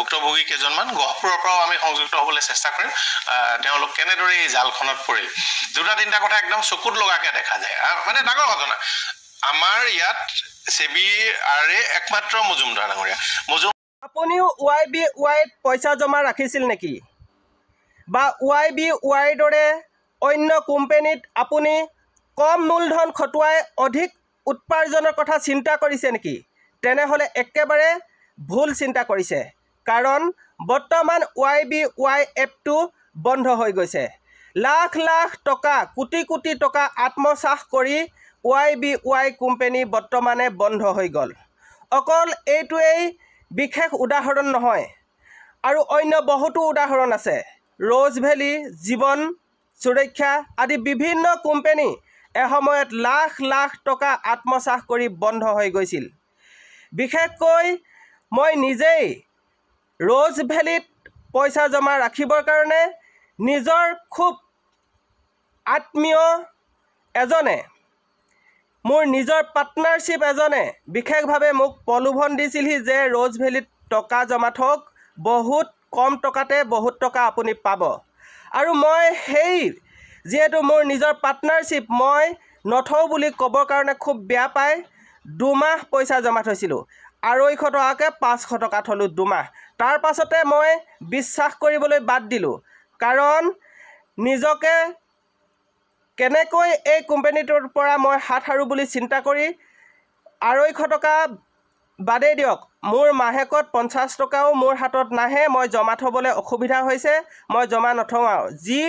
ভুক্তভোগী কেইজনমান গহপুৰৰ পৰাও আমি সংযুক্ত হ'বলৈ চেষ্টা কৰিম তেওঁলোক কেনেদৰে এই জালখনত পৰিল দুটা তিনিটা কথা একদম চকুত লগাকে দেখা যায় মানে ডাঙৰ ঘটনা আমাৰ ইয়াত সেবি আৰে একমাত্ৰ মজুমদাৰ ডাঙৰীয়া আপুনিও YBY পইচা জমা ৰাখিছিল নেকি বা YBY দৰে অন্য কোম্পানীত আপুনি কম মূলধন খটুৱাই অধিক উৎপাৰ্জনৰ কথা চিন্তা কৰিছে নেকি তেনেহলে একেবাৰে ভুল চিন্তা কৰিছে কাৰণ বৰ্তমান YBY এপটো বন্ধ হৈ গৈছে লাখ লাখ টকা কোটি কোটি টকা আত্মসাৎ কৰি YBY কোম্পানী বৰ্তমানে বন্ধ হৈ গল অকল এইটোৱেই বিশেষ উদাহৰণ নহয় আৰু অন্য বহুতো উদাহৰণ আছে ৰ'জ ভেলি জীৱন সুৰক্ষা আদি বিভিন্ন কোম্পানী এসময়ত লাখ লাখ টকা আত্মসাৎ কৰি বন্ধ হৈ গৈছিল বিশেষকৈ মই নিজেই ৰ'জ ভেলিত পইচা জমা ৰাখিবৰ কাৰণে নিজৰ খুব আত্মীয় এজনে মোৰ নিজৰ পাৰ্টনাৰশ্বিপ এজনে বিশেষভাৱে মোক প্ৰলোভন দিছিলহি যে ৰ'জ ভেলিত টকা জমা থওক বহুত কম টকাতে বহুত টকা আপুনি পাব আৰু মই সেই যেহেতু মোৰ নিজৰ পাৰ্টনাৰশ্বিপ মই নথওঁ বুলি ক'বৰ কাৰণে খুব বেয়া পাই দুমাহ পইচা জমা থৈছিলোঁ 250 টকাকৈ 500 টকা থলোঁ দুমাহ তাৰ পাছতে মই বিশ্বাস কৰিবলৈ বাদ দিলোঁ কাৰণ নিজকে কেনেকৈ এই কোম্পানীটোৰ পৰা মই হাত সাৰো বুলি চিন্তা কৰি 250 টকা বাদেই দিয়ক মোৰ মাহেকত 50 টকাও মোৰ হাতত নাহে মই জমা থবলৈ অসুবিধা হৈছে মই জমা নথওঁ আৰু যি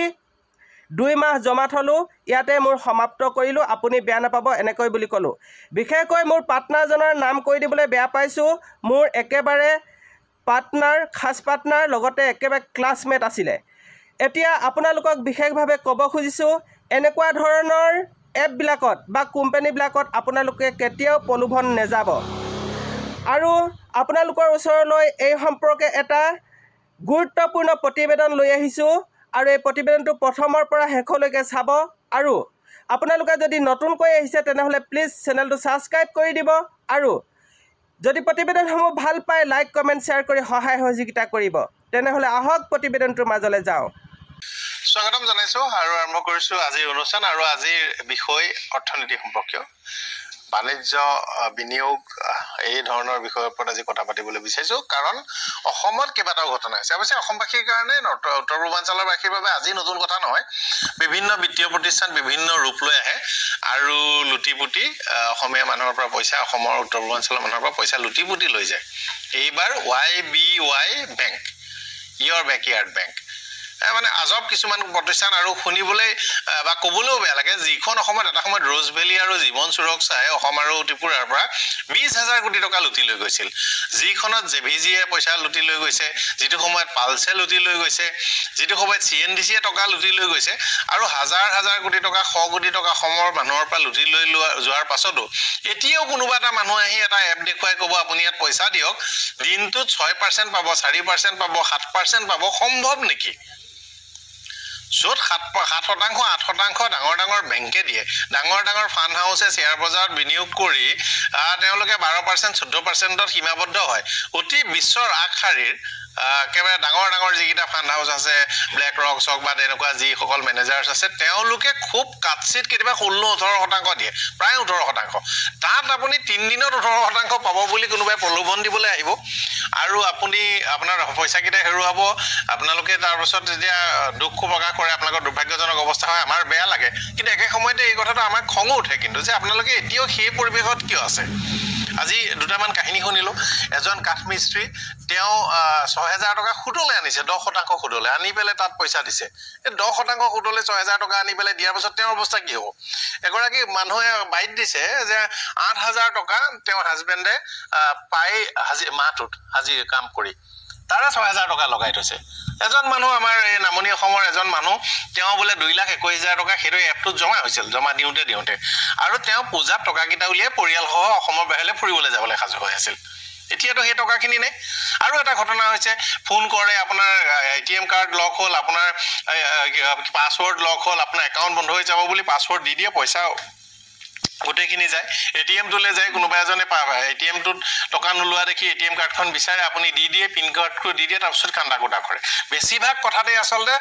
2 মাহ জমা থলোঁ ইয়াতে মোৰ সমাপ্ত কৰিলোঁ আপুনি বেয়া নাপাব এনেকৈ বুলি ক'লোঁ বিশেষকৈ মোৰ পাৰ্টনাৰজনৰ নাম কৈ দিবলৈ বেয়া পাইছোঁ মোৰ একেবাৰে পাৰ্টনাৰ খাস পাৰ্টনাৰ লগতে একেবাৰে ক্লাছমেট আছিলে এতিয়া আপোনালোকক বিশেষভাৱে ক'ব খুজিছোঁ এনেকুৱা ধৰণৰ এপবিলাকত বা কোম্পানীবিলাকত আপোনালোকে কেতিয়াও প্ৰলোভন নেযাব আৰু আপোনালোকৰ ওচৰলৈ এই সম্পৰ্কে এটা গুৰুত্বপূৰ্ণ প্ৰতিবেদন লৈ আহিছোঁ আৰু এই প্ৰতিবেদনটো প্ৰথমৰ পৰা শেষলৈকে চাব আৰু আপোনালোকে যদি নতুনকৈ আহিছে তেনেহ'লে প্লিজ চেনেলটো ছাবস্ক্ৰাইব কৰি দিব আৰু যদি প্ৰতিবেদনসমূহ ভাল পায় লাইক কমেণ্ট শ্বেয়াৰ কৰি সহায় সহযোগিতা কৰিব তেনেহ'লে আহক প্ৰতিবেদনটোৰ মাজলৈ যাওঁ স্বাগতম জনাইছো আৰু আৰম্ভ কৰিছো আজিৰ অনুষ্ঠান আৰু আজিৰ বিষয় অৰ্থনীতি সম্পৰ্কীয় বাণিজ্য বিনিয়োগ এই ধৰণৰ বিষয়ৰ ওপৰত আজি কথা পাতিবলৈ বিচাৰিছো কাৰণ অসমত কেইবাটাও ঘটনা হৈছে অৱশ্যে অসমবাসীৰ কাৰণে উত্তৰ পূৰ্বাঞ্চলৰ বাসীৰ বাবে আজি নতুন কথা নহয় বিভিন্ন বিত্তীয় প্ৰতিষ্ঠান বিভিন্ন ৰূপ লৈ আহে আৰু লুটিপুটি অসমীয়া মানুহৰ পৰা পইচা অসমৰ উত্তৰ পূৰ্বাঞ্চলৰ মানুহৰ পৰা পইচা লুটিপুটি লৈ যায় এইবাৰ YBY বেংক ইয়ৰ বেকয়াৰ্ড বেংক মানে আজব কিছুমান প্ৰতিষ্ঠান আৰু শুনিবলৈ বা ক'বলৈও বেয়া লাগে যিখন অসমত এটা সময়ত ৰ'জ ভেলি আৰু জীৱন সুৰক্ষাই অসম আৰু ত্ৰিপুৰাৰ পৰা 20,000 কোটি টকা লুটি লৈ গৈছিল যিখনত জেভিজিয়ে পইচা লুটি লৈ গৈছে যিটো সময়ত পালছে লুটি লৈ গৈছে যিটো সময়ত CNDCয়ে টকা লুটি লৈ গৈছে আৰু হাজাৰ হাজাৰ কোটি টকা 100 কোটি টকা অসমৰ মানুহৰ পৰা লুটি লৈ যোৱাৰ পাছতো এতিয়াও কোনোবা এটা মানুহ আহি এটা এপ দেখুৱাই ক'ব আপুনি ইয়াত পইচা দিয়ক দিনটোত 6% পাব 4% পাব 7% পাব সম্ভৱ নেকি য'ত 7% 8% ডাঙৰ ডাঙৰ বেংকে দিয়ে ডাঙৰ ডাঙৰ ফাণ্ড হাউছে শ্বেয়াৰ বজাৰত বিনিয়োগ কৰি তেওঁলোকে 12% 14%ত সীমাবদ্ধ হয় অতি বিশ্বৰ আগশাৰীৰ কেৱল ডাঙৰ ডাঙৰ যিকেইটা ফাণ্ড হাউচ আছে ব্লেক ৰক চক বা তেনেকুৱা যিসকল মেনেজাৰ্ছ আছে তেওঁলোকে খুব কাটচিত কেতিয়াবা 16-18% দিয়ে প্ৰায় 18% তাত আপুনি 3 দিনত 18% পাব বুলি কোনোবাই প্ৰলোভন দিবলৈ আহিব আৰু আপুনি আপোনাৰ পইচাকেইটা হেৰুৱাব আপোনালোকে তাৰ পাছত যেতিয়া দুখ প্ৰকাশ কৰে আপোনালোকৰ দুৰ্ভাগ্যজনক অৱস্থা হয় আমাৰ বেয়া লাগে কিন্তু একে সময়তে এই কথাটো আমাৰ খং উঠে কিন্তু যে আপোনালোকে এতিয়াও সেই পৰিৱেশত কিয় আছে আজি দুটামান কাহিনী শুনিলো এজন কাঠমিস্ত্ৰী তেওঁ 6,000 টকা সুদলে আনিছে 10% সুদলে আনি পেলে তাত পইচা দিছে এই 10% সুদলে 6,000 টকা আনি পেলে দিয়াৰ পাছত তেওঁৰ অৱস্থা কি হ'ব এগৰাকী মানুহে বাইট দিছে যে 8,000 টকা তেওঁৰ হাজবেণ্ডে পাই মাহটোত হাজি কাম কৰি তাৰে 6,000 টকা লগাই থৈছে এজন মানুহ আমাৰ এই নামনি অসমৰ এজন মানুহ তেওঁ বোলে 2,21,000 টকা হেৰৈ এপটোত জমা হৈছিল জমা দিওঁতে আৰু তেওঁ পূজাত টকাকেইটা উলিয়াই পৰিয়ালসহ অসমৰ বাহিৰলৈ ফুৰিবলৈ যাবলৈ সাজু হৈ আছিল এতিয়াতো সেই টকাখিনি নাই আৰু এটা ঘটনা হৈছে ফোন কৰে আপোনাৰ ATM কাৰ্ড লক হ'ল আপোনাৰ পাছৱৰ্ড লক হ'ল আপোনাৰ একাউণ্ট বন্ধ হৈ যাব বুলি পাছৱৰ্ড দি দিয়ে পইচা গোটেইখিনি যায় ATM টোলে যায় কোনোবা এজনে ATM টোত টকা নোলোৱা দেখি ATM কাৰ্ডখন বিচাৰে আপুনি দি দিয়ে পিন কাৰ্ডটো দি দিয়ে তাৰপিছত কান্দা কোটা কৰে বেছিভাগ কথাতে আচলতে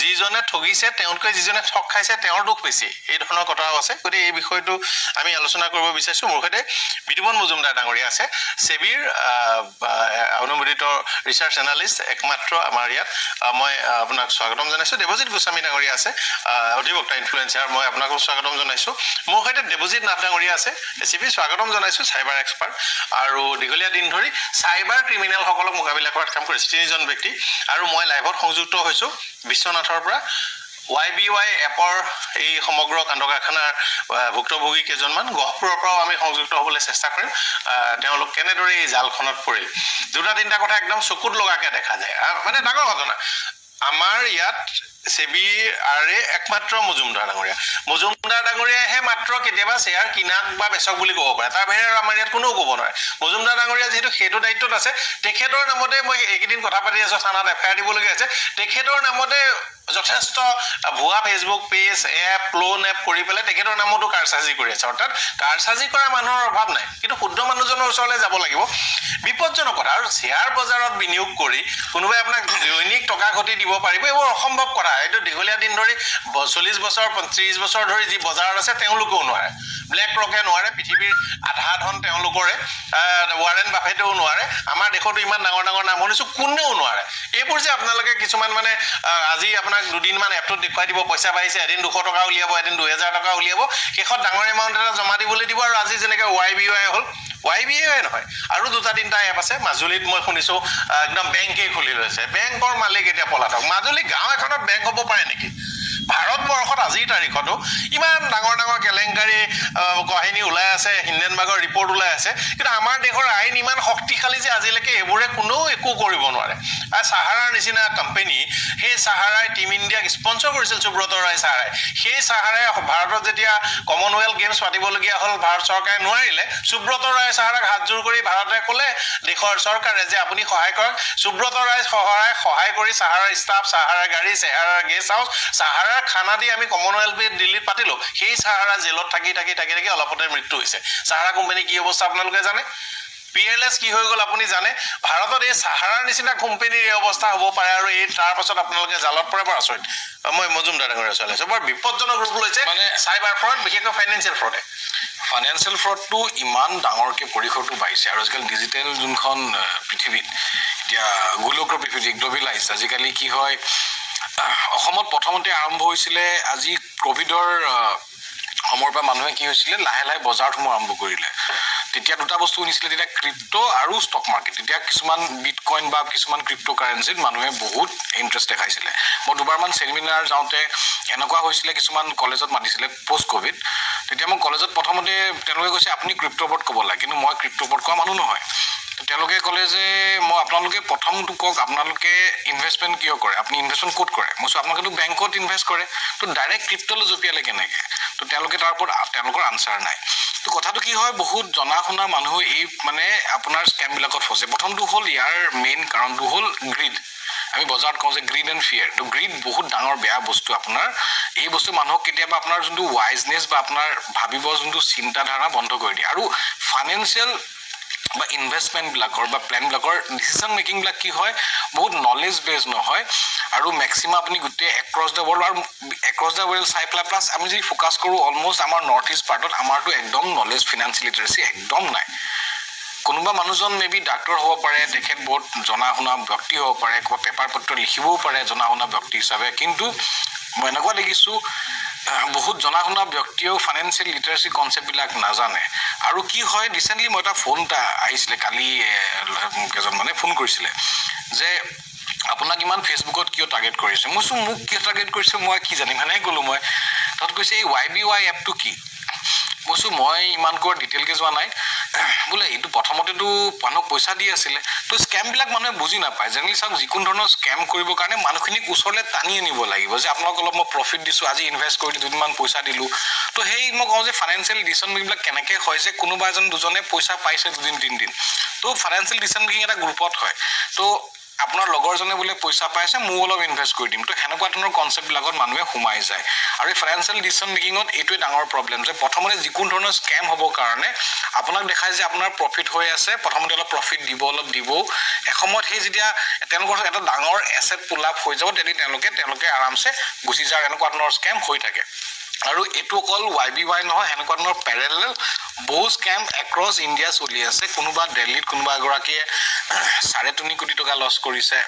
যিজনে ঠগিছে তেওঁলোকে যিজনে ঠগ খাইছে তেওঁৰ দুখ বেছি এই ধৰণৰ কথাও আছে গতিকে এই বিষয়টো আমি আলোচনা কৰিব বিচাৰিছো মোৰ সৈতে বিতুপন মজুমদাৰ ডাঙৰীয়া আছে সেবিৰ অনুমোদিত ৰিচাৰ্চ এনালিষ্ট একমাত্ৰ আমাৰ ইয়াত মই আপোনাক স্বাগতম জনাইছো দেৱজিৎ গোস্বামী ডাঙৰীয়া আছে অধিবক্তা ইনফ্লুৱেঞ্চাৰ মই আপোনাক স্বাগতম জনাইছো মোৰ সৈতে দেৱজিৎ নাথ ডাঙৰীয়া আছে এসিপি স্বাগতম জনাইছো সাইবাৰ এক্সপাৰ্ট আৰু দীঘলীয়া দিন ধৰি সাইবাৰ ক্ৰিমিনেল সকলক মোকাবিলা কৰাত কাম কৰিছে তিনিজন ব্যক্তি আৰু মই লাইভত সংযুক্ত হৈছো বিশ্বনাথৰ পৰা YBY এপৰ এই সমগ্ৰ কাণ্ডকাৰখানাৰ ভুক্তভোগী কেইজনমান গহপুৰৰ পৰাও আমি সংযুক্ত হ'বলৈ চেষ্টা কৰিম তেওঁলোক কেনেদৰে এই জালখনত পৰিল দুটা তিনিটা কথা একদম চকুত লগাকে দেখা যায় মানে ডাঙৰ ঘটনা আমাৰ ইয়াত সেবি আৰে একমাত্ৰ মজুমদাৰ ডাঙৰীয়াহে মাত্ৰ কেতিয়াবা শেয়াৰ কিনাক বা বেচক বুলি ক'ব পাৰে তাৰ বাহিৰে আমাৰ ইয়াত কোনো ক'ব নোৱাৰে মজুমদাৰ ডাঙৰীয়া যেহেতু সেইটো দায়িত্বত আছে তেখেতৰ নামতে মই এইকেইদিন কথা পাতি আছো থানাত FIR দিবলগীয়া আছে তেখেতৰ নামতে যথেষ্ট ভুৱা Facebook page app loan app কৰি পেলাই তেখেতৰ নামতো কাৰসাজি কৰি আছে অৰ্থাৎ কাৰসাজি কৰা মানুহৰ অভাৱ নাই কিন্তু শুদ্ধ মানুহজনৰ ওচৰলৈ যাব লাগিব বিপদজনক কথা আৰু শেয়াৰ বজাৰত বিনিয়োগ কৰি কোনোবাই আপোনাক দৈনিক টকা ঘটি দিব পাৰিব এইবোৰ অসম্ভৱ কথা এইটো দীঘলীয়া দিন ধৰি 40 বছৰ 30 বছৰ ধৰি যি বজাৰত আছে তেওঁলোকেও নোৱাৰে ব্লেক ৰকে নোৱাৰে পৃথিৱীৰ আধা ধন তেওঁলোকৰে ৱাৰেন বাফেটেও নোৱাৰে আমাৰ দেশতো ইমান ডাঙৰ ডাঙৰ নাম শুনিছো কোনেও নোৱাৰে এইবোৰ যে আপোনালোকে কিছুমান মানে আজি আপোনাক দুদিন মান এপটোত দেখুৱাই দিব পইচা পাইছে এদিন 200 টকা উলিয়াব এদিন 2000 টকা উলিয়াব শেষত ডাঙৰ এমাউণ্ট এটা জমা দিবলৈ দিব আৰু আজি যেনেকৈ YBY হ'ল YBY নহয় আৰু দুটা তিনিটা এপ আছে মাজুলীত মই শুনিছো একদম বেংকে খুলি লৈছে বেংকৰ মালিক এতিয়া পলাতক মাজুলী গাঁও এখনত বেংক হ'ব পাৰে নেকি ভাৰতবৰ্ষত আজিৰ তাৰিখতো ইমান ডাঙৰ ডাঙৰ কেলেংকাৰী কাহিনী ওলাই আছে হিন্দেনবাৰ্গৰ ৰিপৰ্ট ওলাই আছে কিন্তু আমাৰ দেশৰ আইন ইমান শক্তিশালী যে আজিলৈকে এইবোৰে কোনেও একো কৰিব নোৱাৰে আৰু সাহাৰাৰ নিচিনা কোম্পানী সেই সাহাৰাই টিম ইণ্ডিয়াক স্পন্সৰ কৰিছিল সুব্ৰত ৰায় সাহাৰাই সেই সাহাৰাই ভাৰতত যেতিয়া কমনৱেলথ গেমছ পাতিবলগীয়া হ'ল ভাৰত চৰকাৰে নোৱাৰিলে সুব্ৰত ৰায় সাহাৰাক হাতজোৰ কৰি ভাৰতে ক'লে দেশৰ চৰকাৰে যে আপুনি সহায় কৰক সুব্ৰত ৰায় সহায় কৰি সাহাৰাৰ ষ্টাফ সাহাৰাৰ গাড়ী সাহাৰাৰ গেষ্ট হাউচ সাহাৰাৰ খানা দি আমি কমনৱেলথ দিল্লীত পাতিলো সেই সাহাৰা জেলত থাকি অলপতে মৃত্যু হৈছে সাহাৰা কোম্পানী কি অৱস্থা আপোনালোকে জানে PLS কি হৈ গ'ল আপুনি জানে ভাৰতত এই সাহাৰাৰ নিচিনা কোম্পানীৰ এই অৱস্থা হ'ব পাৰে আৰু এই তাৰ পাছত আপোনালোকে জালত পৰে বৰ আচৰিত মই মজুমদাৰ ডাঙৰীয়া চলাইছো বৰ বিপদজনক ৰূপ লৈছে মানে সাইবাৰ ফ্ৰড বিশেষকৈ ফাইনেন্সিয়েল ফ্ৰডটো ইমান ডাঙৰকৈ পৰিসৰটো বাঢ়িছে আৰু আজিকালি ডিজিটেল যোনখন পৃথিৱীত এতিয়া গোলকীয় পৃথিৱী গ্ল'বেলাইজ আজিকালি কি হয় অসমত প্ৰথমতে আৰম্ভ হৈছিলে আজি কোভিডৰ সময়ৰ পৰা মানুহে কি হৈছিলে লাহে লাহে বজাৰসমূহ আৰম্ভ কৰিলে তেতিয়া দুটা বস্তু শুনিছিলে তেতিয়া ক্ৰিপ্টো আৰু ষ্টক মাৰ্কেট তেতিয়া কিছুমান বিটকইন বা কিছুমান ক্ৰিপ্টো কাৰেঞ্চিত মানুহে বহুত ইণ্টাৰেষ্ট দেখাইছিলে মই দুবাৰমান চেমিনাৰ যাওঁতে এনেকুৱা হৈছিলে কিছুমান কলেজত মাতিছিলে পষ্ট কোভিড তেতিয়া মই কলেজত প্ৰথমতে তেওঁলোকে কৈছে আপুনি ক্ৰিপ্টোৰ ওপৰত ক'ব লাগে কিন্তু মই ক্ৰিপ্টোৰ ওপৰত কোৱা মানুহ নহয় তেওঁলোকে ক'লে যে মই আপোনালোকে প্ৰথমটো কওক আপোনালোকে ইনভেষ্টমেণ্ট কিয় কৰে আপুনি ইনভেষ্টমেণ্ট ক'ত কৰে মই কৈছোঁ আপোনালোকেতো বেংকত ইনভেষ্ট কৰে তো ডাইৰেক্ট ক্ৰিপ্টোলৈ জঁপিয়ালে কেনেকৈ তো তেওঁলোকে তাৰ ওপৰত তেওঁলোকৰ আনচাৰ নাই তো কথাটো কি হয় বহুত জনা শুনা মানুহ এই মানে আপোনাৰ স্কেমবিলাকত ফচে প্ৰথমটো হ'ল ইয়াৰ মেইন কাৰণটো হ'ল গ্ৰীড আমি বজাৰত কওঁ যে গ্ৰীড এণ্ড ফিয়াৰ তো গ্ৰীড বহুত ডাঙৰ বেয়া বস্তু আপোনাৰ এই বস্তু মানুহক কেতিয়াবা আপোনাৰ যোনটো ৱাইজনেছ বা আপোনাৰ ভাবিব যোনটো চিন্তাধাৰা বন্ধ কৰি দিয়ে আৰু ফাইনেন্সিয়েল বা ইনভেষ্টমেণ্টবিলাকৰ বা প্লেনবিলাকৰ ডিচিশ্যন মেকিংবিলাক কি হয় বহুত নলেজ বেজ নহয় আৰু মেক্সিমাম আপুনি গোটেই এক্ৰছ দ্য ৱৰ্ল্ড চাই পেলাই প্লাছ আমি যদি ফ'কাছ কৰোঁ অলমষ্ট আমাৰ নৰ্থ ইষ্ট পাৰ্টত আমাৰতো একদম নলেজ ফিনান্সিয়েল লিটাৰেচি একদম নাই কোনোবা মানুহজন মেবি ডাক্তৰ হ'ব পাৰে তেখেত বহুত জনা শুনা ব্যক্তি হ'ব পাৰে কিবা পেপাৰ পত্ৰ লিখিবও পাৰে জনা শুনা ব্যক্তি হিচাপে কিন্তু মই এনেকুৱা দেখিছোঁ বহুত জনা শুনা ব্যক্তিয়েও ফাইনেন্সিয়েল লিটাৰেচি কনচেপ্টবিলাক নাজানে আৰু কি হয় ৰিচেণ্টলি মই এটা ফোন এটা আহিছিলে কালি কেইজন মানে ফোন কৰিছিলে যে আপোনাক ইমান ফেচবুকত কিয় টাৰ্গেট কৰিছে মই কৈছোঁ মোক কিয় টাৰ্গেট কৰিছে মই কি জানিম সেনেকৈ ক'লোঁ মই তাত কৈছে এই YBY এপটো কি কৈছোঁ মই ইমানকৈ ডিটেইলকৈ যোৱা নাই বোলে এইটো প্ৰথমতেতো মানুহক পইচা দি আছিলে তো স্কেমবিলাক মানুহে বুজি নাপায় জেনেৰেলি চাওক যিকোনো ধৰণৰ স্কেম কৰিবৰ কাৰণে মানুহখিনিক ওচৰলৈ টানি আনিব লাগিব যে আপোনাক অলপ মই প্ৰফিট দিছোঁ আজি ইনভেষ্ট কৰি দুদিনমান পইচা দিলোঁ তো সেই মই কওঁ যে ফাইনেন্সিয়েল ডিচিশ্যন মেকিংবিলাক কেনেকৈ হয় যে কোনোবা এজন দুজনে পইচা পাইছে দুদিন তিনিদিন তো ফাইনেন্সিয়েল ডিচিশ্যন মেকিং এটা গ্ৰুপত হয় তো আপোনাৰ লগৰজনে বোলে পইচা পাই আছে মই অলপ ইনভেষ্ট কৰি দিম তো হেনেকুৱা ধৰণৰ কনসেপ্টবিলাকত মানুহে সোমাই যায় আৰু ফাইনান্সিয়েল ডিসিশন মেকিংত এইটোৱে ডাঙৰ প্ৰবলেম যে প্ৰথমতে যিকোনো ধৰণৰ স্ক্যাম হ'বৰ কাৰণে আপোনাক দেখায় যে আপোনাৰ প্ৰফিট হৈ আছে প্ৰথমতে অলপ প্ৰফিট দিব এসময়ত সেই যেতিয়া তেওঁলোকৰ এটা ডাঙৰ এসেট পুল আপ হৈ যাব তেওঁলোকে আৰামছে গুচি যায় এনেকুৱা ধৰণৰ স্ক্যাম হৈ থাকে আৰু এটো অকল YBY নহয় হেনেকুৱা ধৰণৰ প্যাৰেলেল বহু স্ক্যাম এক্ৰছ ইন্ডিয়া চলি আছে কোনোবা দিল্লীত কোনোবা গৰাকীয়ে 3.5 কোটি টকা লছ কৰিছে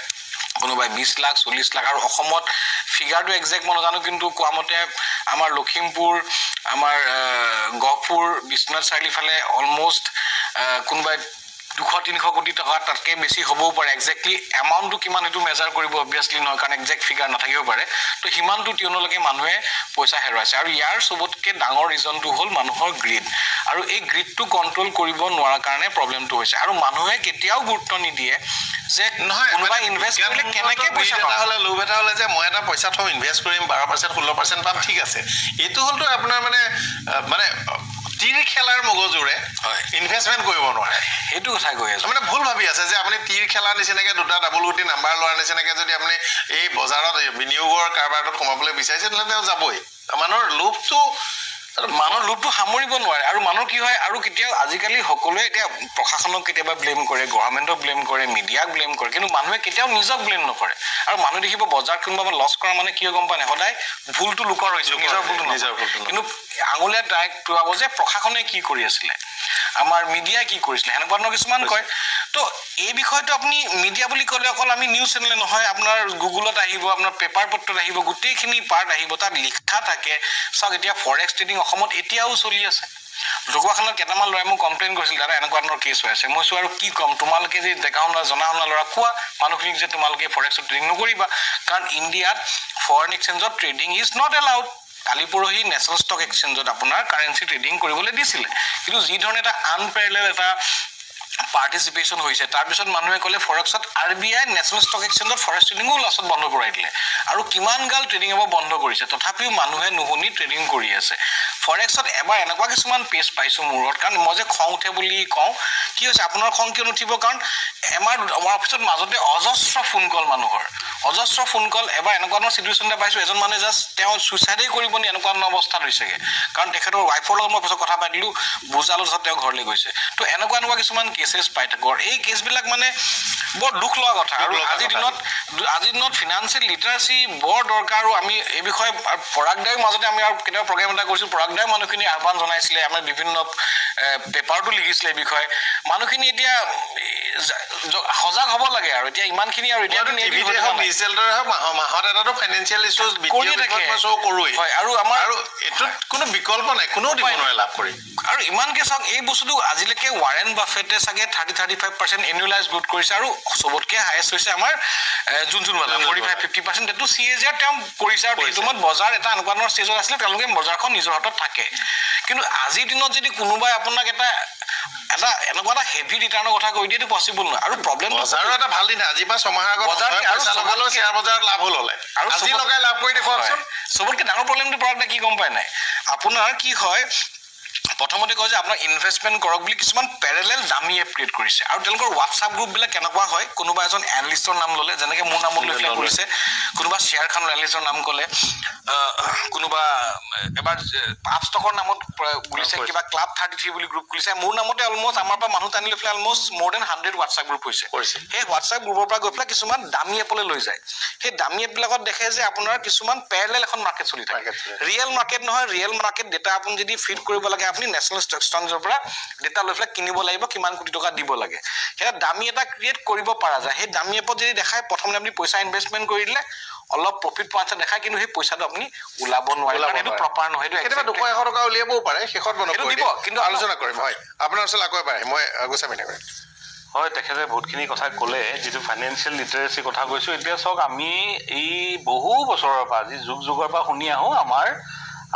কোনোবাই 20 লাখ 40 লাখ আৰু অসমত ফিগাৰটো এক্সাক্ট মই নাজানো কিন্তু কোৱামতে আমাৰ লখিমপুৰ আমাৰ গহপুৰ বিশ্বনাথ চাৰিআলি ফালে অলমোস্ট কোনোবাই 200-300 কোটি টকা তাতকে বেছি হ'বও পাৰে এক্স্যাক্টলি এমাউন্টটো কিমান এটো মেজাৰ কৰিব অবভিয়াসলি নহয় কাৰণ এক্সাক্ট ফিগাৰ নাথাকিব পাৰে তো হিমানটো টিউনলৈকে মানুহে পইচা হেৰুৱাইছে আৰু ইয়াৰ সবতকে ডাঙৰ ৰিজনটো হ'ল মানুহৰ গ্ৰীড আৰু এই গ্ৰীডটো কন্ট্ৰোল কৰিব নোৱাৰাৰ কাৰণে প্ৰবলেমটো হৈছে আৰু মানুহে কেতিয়াও গুৰুত্ব নিদিয়ে যে নহয় কোনোবা ইনভেস্ট কৰিলে কেনেকৈ পইচা এটা হলে লোভ এটা হলে যে মই এটা পইচা থম ইনভেস্ট কৰিম 12% 16% পাম ঠিক আছে এটো হলতো আপোনাৰ মানে তীৰ খেলাৰ মগজুৰে ইনভেষ্টমেন্ট কৰিব নোৱাৰে এটো কথা কৈ আছে মানে ভুল ভাবি আছে যে আপুনি তীৰ খেলা নিচিনাকে দুটা ডাবল গুটি নাম্বাৰ লোৱাৰ নিচিনাকে যদি আপুনি এই বজাৰত বিনিয়োগৰ কাৰবাৰটোত সোমাবলৈ বিচাৰিছে তেন্তে তেওঁ যাবই মানুহৰ লোভটো সামৰিব নোৱাৰে আৰু মানুহ কি হয় আৰু কেতিয়াও আজিকালি সকলোৱে এতিয়া প্ৰশাসনক কেতিয়াবা ব্লেম কৰে গভৰ্ণমেণ্টক ব্লেম কৰে মিডিয়াক ব্লেম কৰে কিন্তু মানুহে কেতিয়াও নিজক ব্লেম নকৰে আৰু মানুহ দেখিব বজাৰ কোনোবা লছ কৰা মানে কি গম পায় সদায় ভুলটো লুকাৰ হৈছে নিজৰ ভুলটো কিন্তু আঙুলিয়া ডাইৰেক্ট টুৱাব যে প্ৰশাসনে কি কৰি আছিল আমাৰ মিডিয়া কি কৰিছিল হেনেকুৱা ধৰণৰ কিছুমান কয় তো এই বিষয়টো আপুনি মিডিয়া বুলি ক'লে অকল আমি নিউজ চেনেলে নহয় আপোনাৰ গুগলত আহিব আপোনাৰ পেপাৰ পত্ৰত আহিব গোটেইখিনি পাৰ্ট আহিব তাত লিখা থাকে সব এতিয়া ফৰেক্স ট্ৰেডিং অসমত এতিয়াও চলি আছে লোকৱাখনত কেটামান লৰাই মোক কমপ্লেইন কৰিছিল দাদা এনেকুৱা ধৰণৰ কেছ হৈ আছে মই আৰু কি কম তোমালোকে যে দেখাওনা জনাওনা লৰা কোৱা মানুহখিনিক যে তোমালোকে ফৰেক্স ট্ৰেডিং নকৰিবা কাৰণ ইণ্ডিয়াত ফৰেন এক্সচেঞ্জত ট্ৰেডিং ইজ নট এলাউড কালিপুৰহি নেশনাল ষ্টক এক্সচেঞ্জত আপোনাৰ কাৰেন্সি ট্ৰেডিং কৰিবলৈ দিছিল কিন্তু যি ধৰণে এটা আনপ্যাৰেলেল এটা পাৰ্টিসিপেশন হৈছে তাৰ পিছত মানুহে কলে ফৰেক্সত RBI নেশনাল ষ্টক এক্সচেঞ্জত ফৰেক্স ট্ৰেডিংও লছত বন্ধ কৰাই দিলে আৰু কিমান গাল ট্ৰেডিং হ'ব বন্ধ কৰিছে তথাপিও মানুহে নুহুনি ট্ৰেডিং কৰি আছে ফৰেক্সত এবাৰ এনেকুৱা কিছুমান পেজ পাইছো মূৰত কাৰণ মই যে খং উঠে বুলি কওঁ কি হৈছে আপোনাৰ খং কিয় নুঠিব কাৰণ আমাৰ অফিসত মাজতে অজস্ৰ ফোন কল মানুহৰ অজস্ৰ ফোন কল এবাৰ এনেকুৱা ধৰণৰ সিচুৱেচনটা পাইছো এজন মানুহে জাস্ট তেওঁ সুইসাইডে কৰিব নি এনেকুৱা অৱস্থা হৈছেগে কাৰণ তেখেতৰ ওয়াইফৰ লগত মই পিছত কথা পাতিলো বুজালো যে তেওঁ ঘৰলৈ গৈছে তো এনেকুৱা কিছুমান কেसेছ পাই থাকৰ এই কেছবিলাক মানে বৰ দুখ লগা কথা আৰু আজিৰ দিনত ফাইনান্সিয়েল লিটাৰেসি বৰ দৰকাৰ আৰু আমি এই বিষয়ে পৰাগদায়ৰ মাজতে আমি আৰু কেতিয়াবা প্ৰগ্ৰাম এটা কৰিছিল পৰাগদায়ৰ মানুহখিনি আহ্বান জনাইছিলে আমি বিভিন্ন পেপাৰটো লিখিছিলে এই বিষয়ে মানুহখিনি এতিয়া সজাগ হ'ব লাগে আৰু এতিয়া ইমানখিনি আৰু এতিয়া ডিজিটেলৰে মাহত এটাটো ফাইনান্সিয়েল ইস্যুজ বিকিয়ে থাকে শো কৰোই হয় আৰু আমাৰ আৰু এটো কোনো বিকল্প নাই কোনো দিব নোৱাৰে লাভ কৰি আৰু ইমানকে চাওক এই বস্তুটো আজিলৈকে ৱাৰেন বাফেটে সাগে 30-35% এনুৱেলাইজ গ্ৰোথ কৰিছে আৰু সবতকে হাইয়েষ্ট হৈছে আমাৰ জুনজুনৱালা 45-50% এটো CAGR তেওঁ কৰিছে আৰু এইটোমত বজাৰ এটা অনুপানৰ ষ্টেজত আছিল তেওঁলোকে বজাৰখন নিজৰ হাতত থাকে কিন্তু আজিৰ দিনত যদি কোনোবাই আপোনাক এটা এনেকুৱা এটা হেভি ৰিটাৰ্ণৰ কথা কৈ দিয়েটো পসিবল নহয় আৰু প্ৰবলেম বজাৰৰ এটা ভাল দিন আজি বা ছমাহৰ আগত বজাৰ আৰু লগালো শেয়াৰ বজাৰত লাভ হললে আৰু আজি লগাই লাভ কৰি দেখুৱাকচোন সবতকে ডাঙৰ প্ৰবলেমটো প্ৰডাক্টটা কি গম পায় নাই আপোনাৰ কি হয় প্ৰথমতে কয় যে আপোনাৰ ইনভেষ্টমেন্ট কৰক বুলি কিছুমান প্যাৰেলেল দামী এপ ক্ৰিয়েট কৰিছে আৰু তেওঁলোকৰ WhatsApp গ্ৰুপ বিলাক কেনেকুৱা হয় কোনোবা এজন এনালিষ্টৰ নাম ললে যেনেকৈ মোৰ নামত লৈ কৰিছে কোনোবা শেয়াৰ খান এনালিষ্টৰ নাম ক'লে কোনোবা এবাৰ আপ ষ্টকৰ নামত গুলিছে কিবা ক্লাব 33 বুলি গ্ৰুপ খুলিছে মোৰ নামতে অলমোস্ট আমাৰ পৰা মানুহ টানি লৈ অলমোস্ট মোৰ দেন 100 WhatsApp গ্ৰুপ হৈছে সেই WhatsApp গ্ৰুপৰ পৰা গৈ কিছুমান দামী এপলৈ লৈ যায় সেই দামী এপ বিলাকত দেখে যে আপোনাৰ কিছুমান প্যাৰেলেল এখন মাৰ্কেট চলি থাকে ৰিয়েল মাৰ্কেট নহয় ৰিয়েল মাৰ্কেট ডেটা আপুনি যদি ফিড কৰিব লাগে আপুনি নেশনাল ষ্টক এক্সচেঞ্জৰ পৰা ডেটা লৈ কিনিব লাগিব কিমান কোটি টকা দিব লাগে হেটা দামী এটা ক্ৰিয়েট কৰিব পৰা যায় সেই দামী এপত যদি দেখায় প্ৰথমে আপুনি পইচা ইনভেষ্টমেন্ট কৰি দিলে অলপ প্ৰফিট পোৱাছে দেখায় কিন্তু সেই পইচাটো আপুনি উলাব নোৱাৰে কাৰণ এটো প্ৰপাৰ নহয় এটো কেতিয়াবা 200 টকা উলিয়াবও পাৰে শেষত বন্ধ কৰি দিব কিন্তু আলোচনা কৰিম হয় আপোনাৰ ওচৰত আকৌ এবাৰ মই গোসামিনা কৰিম হয় তেখেতে বহুতখিনি কথা ক'লে যেটো ফাইনান্সিয়েল লিটাৰেসি কথা কৈছো এতিয়া সক আমি এই বহু বছৰৰ পৰা আজি যুগৰ পৰা শুনি আহো আমাৰ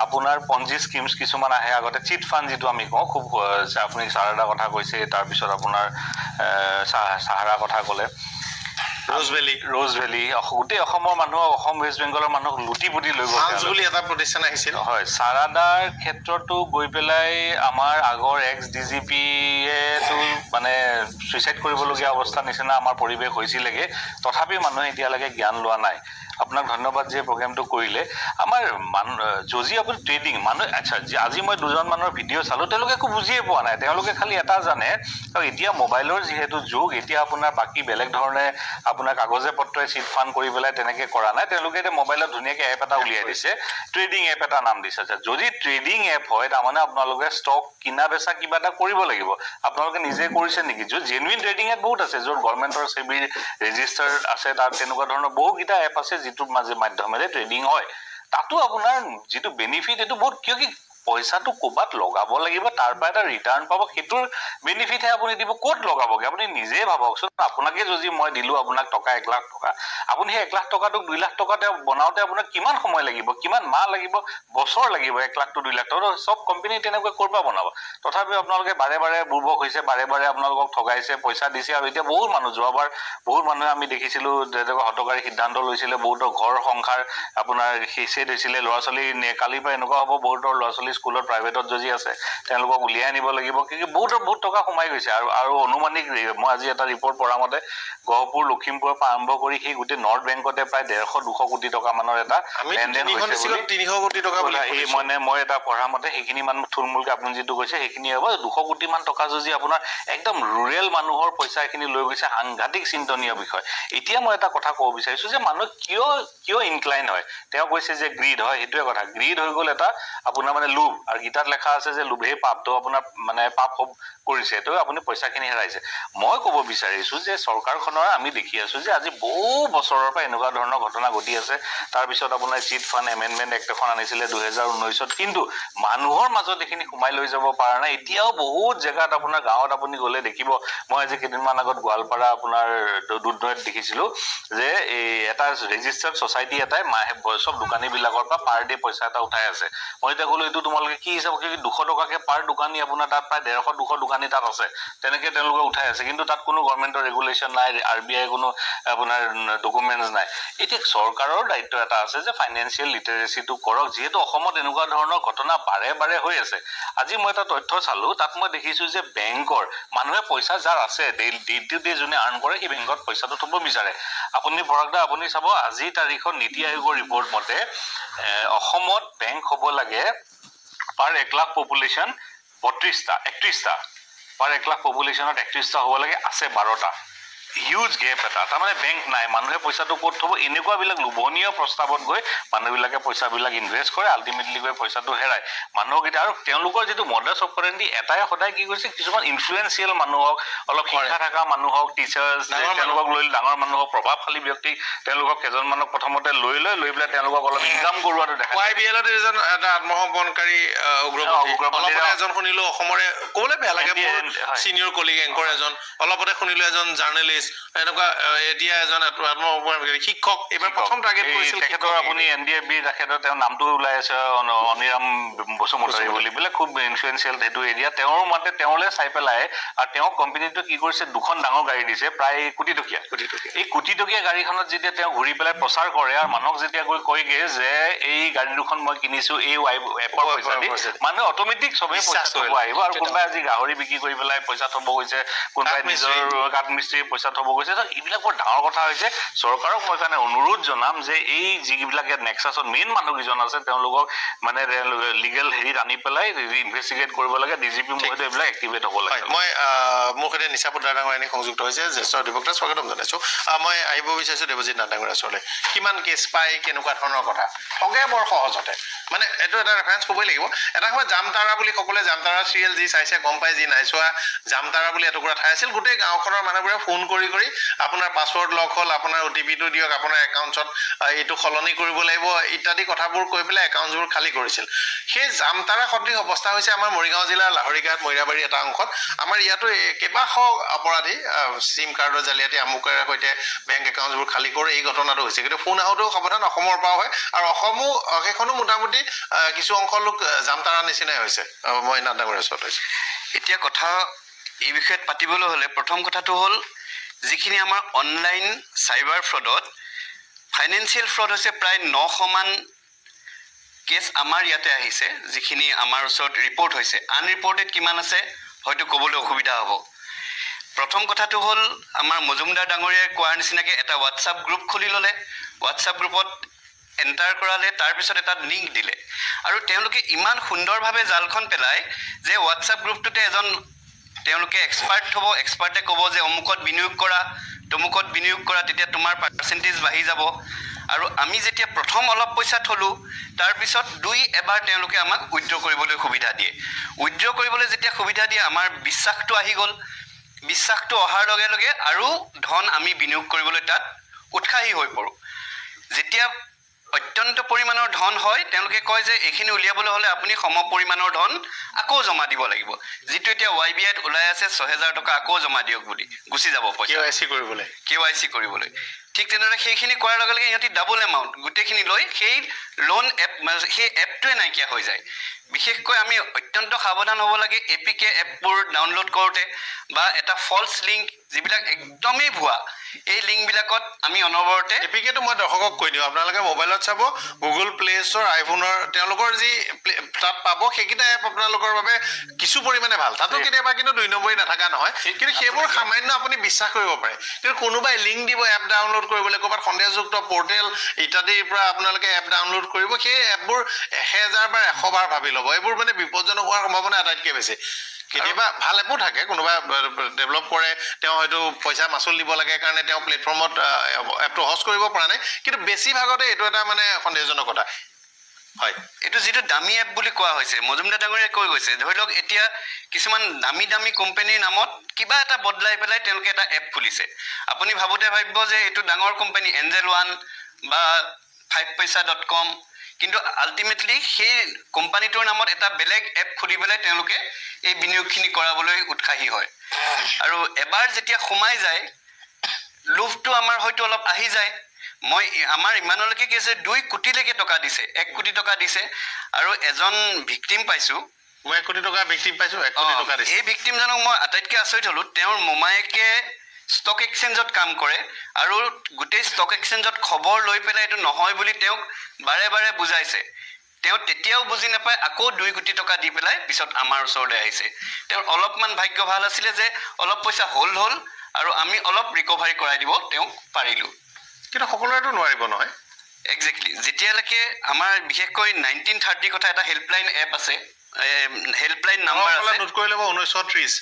আপোনাৰ পঞ্জি স্কিমছ কিছুমান আহে আগতে চিট ফান্ড যেটো আমি কওঁ খুব আপুনি সাৰাটা কথা কৈছে তাৰ পিছত আপোনাৰ সাহাৰা কথা ক'লে Rose Valley গোটেই অসমৰ মানুহক অসম ৱেষ্ট বেংগলৰ মানুহক লুটি পুটি লৈ গ'ল বুলি এটা প্ৰতিষ্ঠান আহিছিল হয় সাৰাদাৰ ক্ষেত্ৰতো গৈ পেলাই আমাৰ আগৰ এক্স ডিজিপিয়েটো মানে সুইচাইড কৰিবলগীয়া অৱস্থা নিচিনা আমাৰ পৰিৱেশ হৈছিলেগে তথাপি মানুহে এতিয়ালৈকে জ্ঞান লোৱা নাই আপোনাক ধন্যবাদ যে প্ৰগ্ৰামটো কৰিলে আমাৰ যদি আপুনি ট্ৰেডিং মানুহ আচ্ছা আজি মই দুজন মানুহৰ ভিডিঅ' চালো তেওঁলোকে একো বুজিয়ে পোৱা নাই তেওঁলোকে খালি এটা জানে এতিয়া মোবাইলৰ যিহেতু যুগ এতিয়া আপোনাৰ বাকী বেলেগ ধৰণে আপোনাৰ কাগজে পত্ৰই চিট ফাণ্ড কৰি পেলাই তেনেকৈ কৰা নাই তেওঁলোকে এতিয়া মোবাইলত ধুনীয়াকৈ এপ এটা উলিয়াই দিছে ট্ৰেডিং এপ এটা নাম দিছে যদি ট্ৰেডিং এপ হয় তাৰমানে আপোনালোকে ষ্টক কিনা বেচা কিবা এটা কৰিব লাগিব আপোনালোকে নিজে কৰিছে নেকি য'ত জেনুইন ট্ৰেডিং এপ বহুত আছে য'ত গভৰ্ণমেণ্টৰ চেবি ৰেজিষ্টাৰ আছে তাত তেনেকুৱা ধৰণৰ বহুকেইটা এপ আছে যিটোৰ মাধ্যমেৰে ট্ৰেডিং হয় তাতো আপোনাৰ যিটো বেনিফিট এইটো বহুত কিয় কি পইচাটো ক'ৰবাত লগাব লাগিব তাৰ পৰা এটা ৰিটাৰ্ণ পাব সেইটোৰ বেনিফিটহে আপুনি দিব ক'ত লগাবগৈ আপুনি নিজে ভাবকচোন আপোনাকে যদি মই দিলোঁ আপোনাক টকা 1 লাখ টকা আপুনি সেই 1 লাখ টকাটোক 2 লাখ টকাতে বনাওঁতে আপোনাৰ কিমান সময় লাগিব কিমান মাহ লাগিব বছৰ লাগিব 1 লাখ to 2 লাখ টকা সব কোম্পানী তেনেকৈ কৰবা বনাব তথাপিও আপোনালোকে বাৰে বাৰে বুৰ্বক হৈছে বাৰে বাৰে আপোনালোকক ঠগাইছে পইচা দিছে আৰু এতিয়া বহুত মানুহ যোৱাবাৰ বহুত মানুহে আমি দেখিছিলোঁ হতকাৰী সিদ্ধান্ত লৈছিলে বহুতৰ ঘৰ সংসাৰ আপোনাৰ শেষেই হৈছিলে ল'ৰা ছোৱালী কালিৰ পৰা এনেকুৱা হ'ব বহুতৰ ল'ৰা ছোৱালী স্কুলত প্ৰাইভেটত যদি আছে তেওঁলোকক উলিয়াই আনিব লাগিব কিন্তু বহুত টকা সোমাই গৈছে আৰু অনুমানিক মই আজি এটা ৰিপৰ্ট পঢ়া মতে গহপুৰ লখিমপুৰৰ পৰা আৰম্ভ কৰি সেই গোটেই নৰ্থ বেংকতে প্ৰায় 150-200 কোটি টকা মানৰ এটা লেনদেন হৈছে 300 কোটি টকা বুলি এই মই এটা পঢ়া মতে সেইখিনি মানুহ থুলমূলকে আপুনি যিটো কৈছে সেইখিনি হ'ব 200 কোটি মান টকা যদি আপোনাৰ একদম ৰুৰেল মানুহৰ পইচা এখিনি লৈ গৈছে সাংঘাতিক চিন্তনীয় বিষয় এতিয়া মই এটা কথা ক'ব বিচাৰিছো যে মানুহ কিয় ইনক্লাইন হয় তেওঁ কৈছে যে গ্ৰীড হয় সেইটোৱে কথা গ্ৰীড হৈ গ'ল এটা আপোনাৰ মানে লোভ আৰু গীতাত লেখা আছে যে লোভেই পাপ তো আপোনাৰ মানে পাপ কৰিছে তো আপুনি পইচাখিনি হেৰাইছে মই ক'ব বিচাৰিছো যে চৰকাৰখনৰ আমি দেখি আছো যে আজি বহু বছৰৰ পৰা এনেকুৱা ধৰণৰ ঘটনা ঘটি আছে তাৰ পিছত আপোনাৰ চিট ফাণ্ড এমেণ্ডমেণ্ট এক্ট এখন আনিছিলে 2019ত কিন্তু মানুহৰ মাজত এখিনি সোমাই লৈ যাব পৰা নাই এতিয়াও বহুত জেগাত আপোনাৰ গাঁৱত আপুনি গ'লে দেখিব মই আজি কেইদিনমান আগত গোৱালপাৰা আপোনাৰ দুধনৈত দেখিছিলোঁ যে এই এটা ৰেজিষ্টাৰ্ড ছ'চাইটি এটাই সব দোকানীবিলাকৰ পৰা পাৰ ডে পইচা এটা উঠাই আছে মই এতিয়া ক'লো এইটো তোমালোকে কি হিচাপ 200 টকাকে পাৰ দোকানী আপোনাৰ তাত প্ৰায় 150-200 দোকানী তাত আছে তেনেকৈ তেওঁলোকে উঠাই আছে কিন্তু তাত কোনো গভৰ্ণমেণ্টৰ ৰেগুলেশ্যন নাই RBI কোনো আপোনাৰ ডকুমেণ্টছ নাই এতিয়া চৰকাৰৰ দায়িত্ব এটা আছে যে ফাইনেন্সিয়েল লিটাৰেচিটো কৰক যিহেতু অসমত এনেকুৱা ধৰণৰ ঘটনা বাৰে বাৰে হৈ আছে আজি মই এটা তথ্য চালোঁ তাত মই দেখিছোঁ যে বেংকৰ মানুহে পইচা যাৰ আছে ডে টু ডে যোনে আৰ্ণ কৰে সেই বেংকত পইচাটো থ'ব বিচাৰে আপুনি পৰকদা আপুনি চাব আজি তাৰিখত নীতি আয়োগৰ ৰিপৰ্ট মতে অসমত বেংক হ'ব লাগে পাৰ 1 লাখ পপুলেশ্যন 31টা পাৰ 1 লাখ পপুলেশ্যনত 31টা হ'ব লাগে আছে 12টা হিউজ গেপ এটা তাৰমানে বেংক নাই মানুহে পইচাটো ক'ত থ'ব এনেকুৱাবিলাক লোভনীয় প্ৰস্তাৱত গৈ মানুহবিলাকে পইচাবিলাক ইনভেষ্ট কৰে আল্টিমেটলি গৈ পইচাটো হেৰাই মানুহক এতিয়া আৰু তেওঁলোকৰ যিটো মডাছ অপাৰেণ্ডি এটাই সদায় কি কৰিছে কিছুমান ইনফ্লুৱেঞ্চিয়েল মানুহক অলপ শিক্ষা থকা মানুহক টিচাৰ্ছ তেওঁলোকক লৈ ডাঙৰ মানুহক প্ৰভাৱশালী ব্যক্তিক তেওঁলোকক কেইজনমানক প্ৰথমতে লৈ পেলাই তেওঁলোকক অলপ ইনকাম কৰোৱাটো দেখা YBLত এজন এটা আত্মসমৰ্পণকাৰী উগ্ৰপন্থী এজন শুনিলো অসমৰে ক'বলৈ বেয়া লাগে চিনিয়ৰ কলিগ এংকৰ এজন অলপতে শুনিলো এজন জাৰ্নেলিষ্ট এনেকুৱা এতিয়া এজন আত্মসমৰ্পণকাৰী শিক্ষক এবাৰ প্ৰথম টাৰ্গেট কৰিছিল তেখেতৰ আপুনি NDFB তেখেতৰ তেওঁৰ নামটো ওলাই আছে অনিৰাম বসুমতাৰী বুলি বোলে খুব ইনফ্লুৱেঞ্চিয়েল সেইটো এৰিয়া তেওঁৰ মতে তেওঁলৈ চাই পেলাই আৰু তেওঁ কোম্পানীটো কি কৰিছে দুখন ডাঙৰ গাড়ী দিছে প্ৰায় কোটি টকীয়া এই কোটি টকীয়া গাড়ীখনত যেতিয়া তেওঁ ঘূৰি পেলাই প্ৰচাৰ কৰে আৰু মানুহক যেতিয়া গৈ কয়গে যে এই গাড়ী দুখন মই কিনিছো এই এপৰ পইচা দি মানুহে অট'মেটিক চবেই পইচা থ'ব আহিব আৰু কোনোবাই আজি গাহৰি বিক্ৰী কৰি পেলাই পইচা থ'ব গৈছে কোনোবাই নিজৰ কাঠ মিস্ত্ৰী পইচা থ'ব গৈছে এইবিলাক বৰ ডাঙৰ কথা হৈছে চৰকাৰক মই কাৰণে অনুৰোধ জনাম যে এই যিবিলাক ইয়াত নেক্সাছত মেইন মানুহকেইজন আছে তেওঁলোকক মানে লিগেল হেৰিত আনি পেলাই ইনভেষ্টিগেট কৰিব লাগে DGP মহোদয় এইবিলাক এক্টিভেট হ'ব লাগে মই মোৰ সৈতে নিশাপুৰ ডাঙৰীয়ানী সংযুক্ত হৈছে জ্যেষ্ঠ অধিবক্তা স্বাগতম জনাইছোঁ মই আহিব বিচাৰিছোঁ দেৱজিৎ নাথ ডাঙৰীয়াৰ ওচৰলৈ কিমান কেছ পায় কেনেকুৱা ধৰণৰ কথা ঠগে বৰ সহজতে মানে এইটো এটা ৰেফাৰেঞ্চ ক'বই লাগিব এটা সময়ত জামতাৰা বুলি সকলোৱে জামতাৰা চিৰিয়েল যি চাইছে গম পাই যি নাই চোৱা জামতাৰা বুলি এটুকুৰা ঠাই আছিল গোটেই গাঁওখনৰ মানুহবোৰে ফোন কৰি আপোনাৰ পাছৱৰ্ড লক হ'ল আপোনাৰ OTPটো দিয়ক আপোনাৰ একাউণ্টছত এইটো সলনি কৰিব লাগিব ইত্যাদি কথাবোৰ কৈ পেলাই একাউণ্টছবোৰ খালী কৰিছিল সেই জামতাৰা সদৃশ অৱস্থা হৈছে আমাৰ মৰিগাঁও জিলাৰ লাহৰিঘাট মৈৰাবাৰী এটা অংশত আমাৰ ইয়াতো কেইবাশ অপৰাধী চিম কাৰ্ডৰ জালিয়াতি আমুকেৰে সৈতে বেংক একাউণ্টছবোৰ খালী কৰে এই ঘটনাটো হৈছে কিন্তু ফোন আহোঁতেও সাৱধান অসমৰ পৰা হয় আৰু অসমো সেইখনো মোটামুটি কিছু অংশ লোক জামতাৰা নিচিনাই হৈছে মই নাথ ডাঙৰীয়াৰ ওচৰত হৈছোঁ এতিয়া কথা এই বিষয়ত পাতিবলৈ হ'লে প্ৰথম কথাটো হ'ল যিখিনি আমাৰ অনলাইন চাইবাৰ ফ্ৰডত ফাইনেন্সিয়েল ফ্ৰড হৈছে প্ৰায় 900 মান কেছ আমাৰ ইয়াতে আহিছে, যিখিনি আমাৰ ওচৰত ৰিপৰ্ট হৈছে। আনৰিপৰ্টেড কিমান আছে হয়তো ক'বলৈ অসুবিধা হ'ব। প্ৰথম কথাটো হ'ল আমাৰ মজুমদাৰ ডাঙৰীয়াই কোৱাৰ নিচিনাকৈ এটা হোৱাটছআপ গ্ৰুপ খুলি ল'লে, হোৱাটছআপ গ্ৰুপত এণ্টাৰ কৰালে, তাৰপিছত এটা লিংক দিলে আৰু তেওঁলোকে ইমান সুন্দৰভাৱে জালখন পেলায় যে হোৱাটছআপ গ্ৰুপটোতে তেওঁলোকে এক্সপাৰ্ট হ'ব, এক্সপাৰ্টে ক'ব যে অমুকত বিনিয়োগ কৰা, তমুকত বিনিয়োগ কৰা, তেতিয়া তোমাৰ পাৰ্চেণ্টেজ বাঢ়ি যাব। আৰু আমি যেতিয়া প্ৰথম অলপ পইচা থলোঁ, তাৰপিছত এবাৰ তেওঁলোকে আমাক উইথড্ৰ কৰিবলৈ সুবিধা দিয়ে। উইথড্ৰ কৰিবলৈ যেতিয়া সুবিধা দিয়ে আমাৰ বিশ্বাসটো আহি গ'ল। বিশ্বাসটো অহাৰ লগে লগে আৰু ধন আমি বিনিয়োগ কৰিবলৈ তাত উৎসাহী হৈ পৰোঁ। যেতিয়া অত্যন্ত পৰিমাণৰ ধন হয়, তেওঁলোকে কয় যে এইখিনি উলিয়াবলৈ হ'লে আপুনি সম পৰিমাণৰ ধন আকৌ জমা দিব লাগিব, যিটো এতিয়া YBIত ওলাই আছে 6000 টকা আকৌ জমা দিয়ক বুলি, গুচি যাব পইচা KYC কৰিবলৈ। ঠিক তেনেদৰে সেইখিনি কৰাৰ লগে লগে সিহঁতি ডাবল এমাউণ্ট গোটেইখিনি লৈ সেই লোন সেই এপটোৱে নাইকিয়া হৈ যায়। বিশেষকৈ আমি অত্যন্ত সাৱধান হ'ব লাগে APK এপবোৰ ডাউনলোড কৰোঁতে বা এটা ফল্ছ লিংক যিবিলাক একদমেই ভুৱা, এই লিংকবিলাকত আমি অনবৰতে APKটো মই দৰ্শকক কৈ দিওঁ, আপোনালোকে মোবাইলত চাব, গুগল প্লে ষ্ট'ৰ, আইফোনৰ তেওঁলোকৰ যি তাত পাব সেইকেইটা এপ আপোনালোকৰ বাবে কিছু পৰিমাণে ভাল। তাতো কেতিয়াবা কিন্তু 2 নম্বৰী নাথাকা নহয়, কিন্তু সেইবোৰ সামান্য আপুনি বিশ্বাস কৰিব পাৰে। কিন্তু কোনোবাই লিংক দিব এপ ডাউনলোড কৰিবলৈ, ক'ৰবাত সন্দেহযুক্ত পৰ্টেল ইত্যাদিৰ পৰা আপোনালোকে এপ ডাউনলোড কৰিব, সেই এপবোৰ 1000 বাৰ 100 বাৰ ভাবি ল'ব। এইবোৰ মানে বিপদজনক হোৱাৰ সম্ভাৱনা আটাইতকৈ বেছি। কেতিয়াবা ভাল এপো থাকে, কোনোবা ডেভেলপ কৰে, তেওঁ হয়তো পইচা মাচুল দিব লাগে কাৰণে তেওঁ প্লেটফৰ্মত এপটো হষ্ট কৰিব পৰা নাই, কিন্তু বেছিভাগতে এইটো এটা মানে সন্দেহজনক কথা। হয়, এইটো যিটো দামী এপ বুলি কোৱা হৈছে, মজুমদাৰ ডাঙৰীয়াই কৈ গৈছে, ধৰি লওক এতিয়া কিছুমান দামী কোম্পানীৰ নামত কিবা এটা বদলাই পেলাই তেওঁলোকে এটা এপ খুলিছে। আপুনি ভাবোঁতে ভাবিব যে এইটো ডাঙৰ কোম্পানী এঞ্জেল ওৱান বা 5paisa.com, কিন্তু আল্টিমেটলি সেই কোম্পানীটোৰ নামত এটা বেলেগ এপ খুলি পেলাই তেওঁলোকে এই বিনিয়োগখিনি কৰাবলৈ উৎসাহী হয়। আৰু এবাৰ যেতিয়া সোমাই যায়, লোভটো আমাৰ হয়তো অলপ আহি যায়। আমাৰ ইমানলৈকে কি আছে 2 কোটিলৈকে টকা দিছে, 1 কোটি টকা দিছে আৰু এজন ভিক্টিম পাইছোঁ। মই 1 কোটি টকা ভিক্টিম পাইছোঁ, 1 কোটি টকা দিছে। এই ভিক্টিমজনক মই আটাইতকৈ আচৰিত হ'লোঁ, তেওঁৰ মোমায়েকে ষ্টক এক্সচেঞ্জত কাম কৰে আৰু গোটেই ষ্টক এক্সচেঞ্জত খবৰ লৈ পেলাই এইটো নহয় বুলি তেওঁক বাৰে বাৰে বুজাইছে। তেওঁ তেতিয়াও বুজি নাপায়, আকৌ 2 কোটি টকা দি পেলাই পিছত আমাৰ ওচৰলৈ আহিছে। তেওঁৰ অলপমান ভাগ্য ভাল আছিলে যে অলপ পইচা হ'ল আৰু আমি অলপ ৰিকভাৰী কৰাই দিব তেওঁক পাৰিলোঁ, কিন্তু সকলোৰেতো নোৱাৰিব নহয়। একজেক্টলি। যেতিয়ালৈকে আমাৰ বিশেষকৈ 1930 কথা এটা হেল্পলাইন এপ আছে, হেল্পলাইন নাম্বাৰ আছে, নোট কৰি ল'ব 1930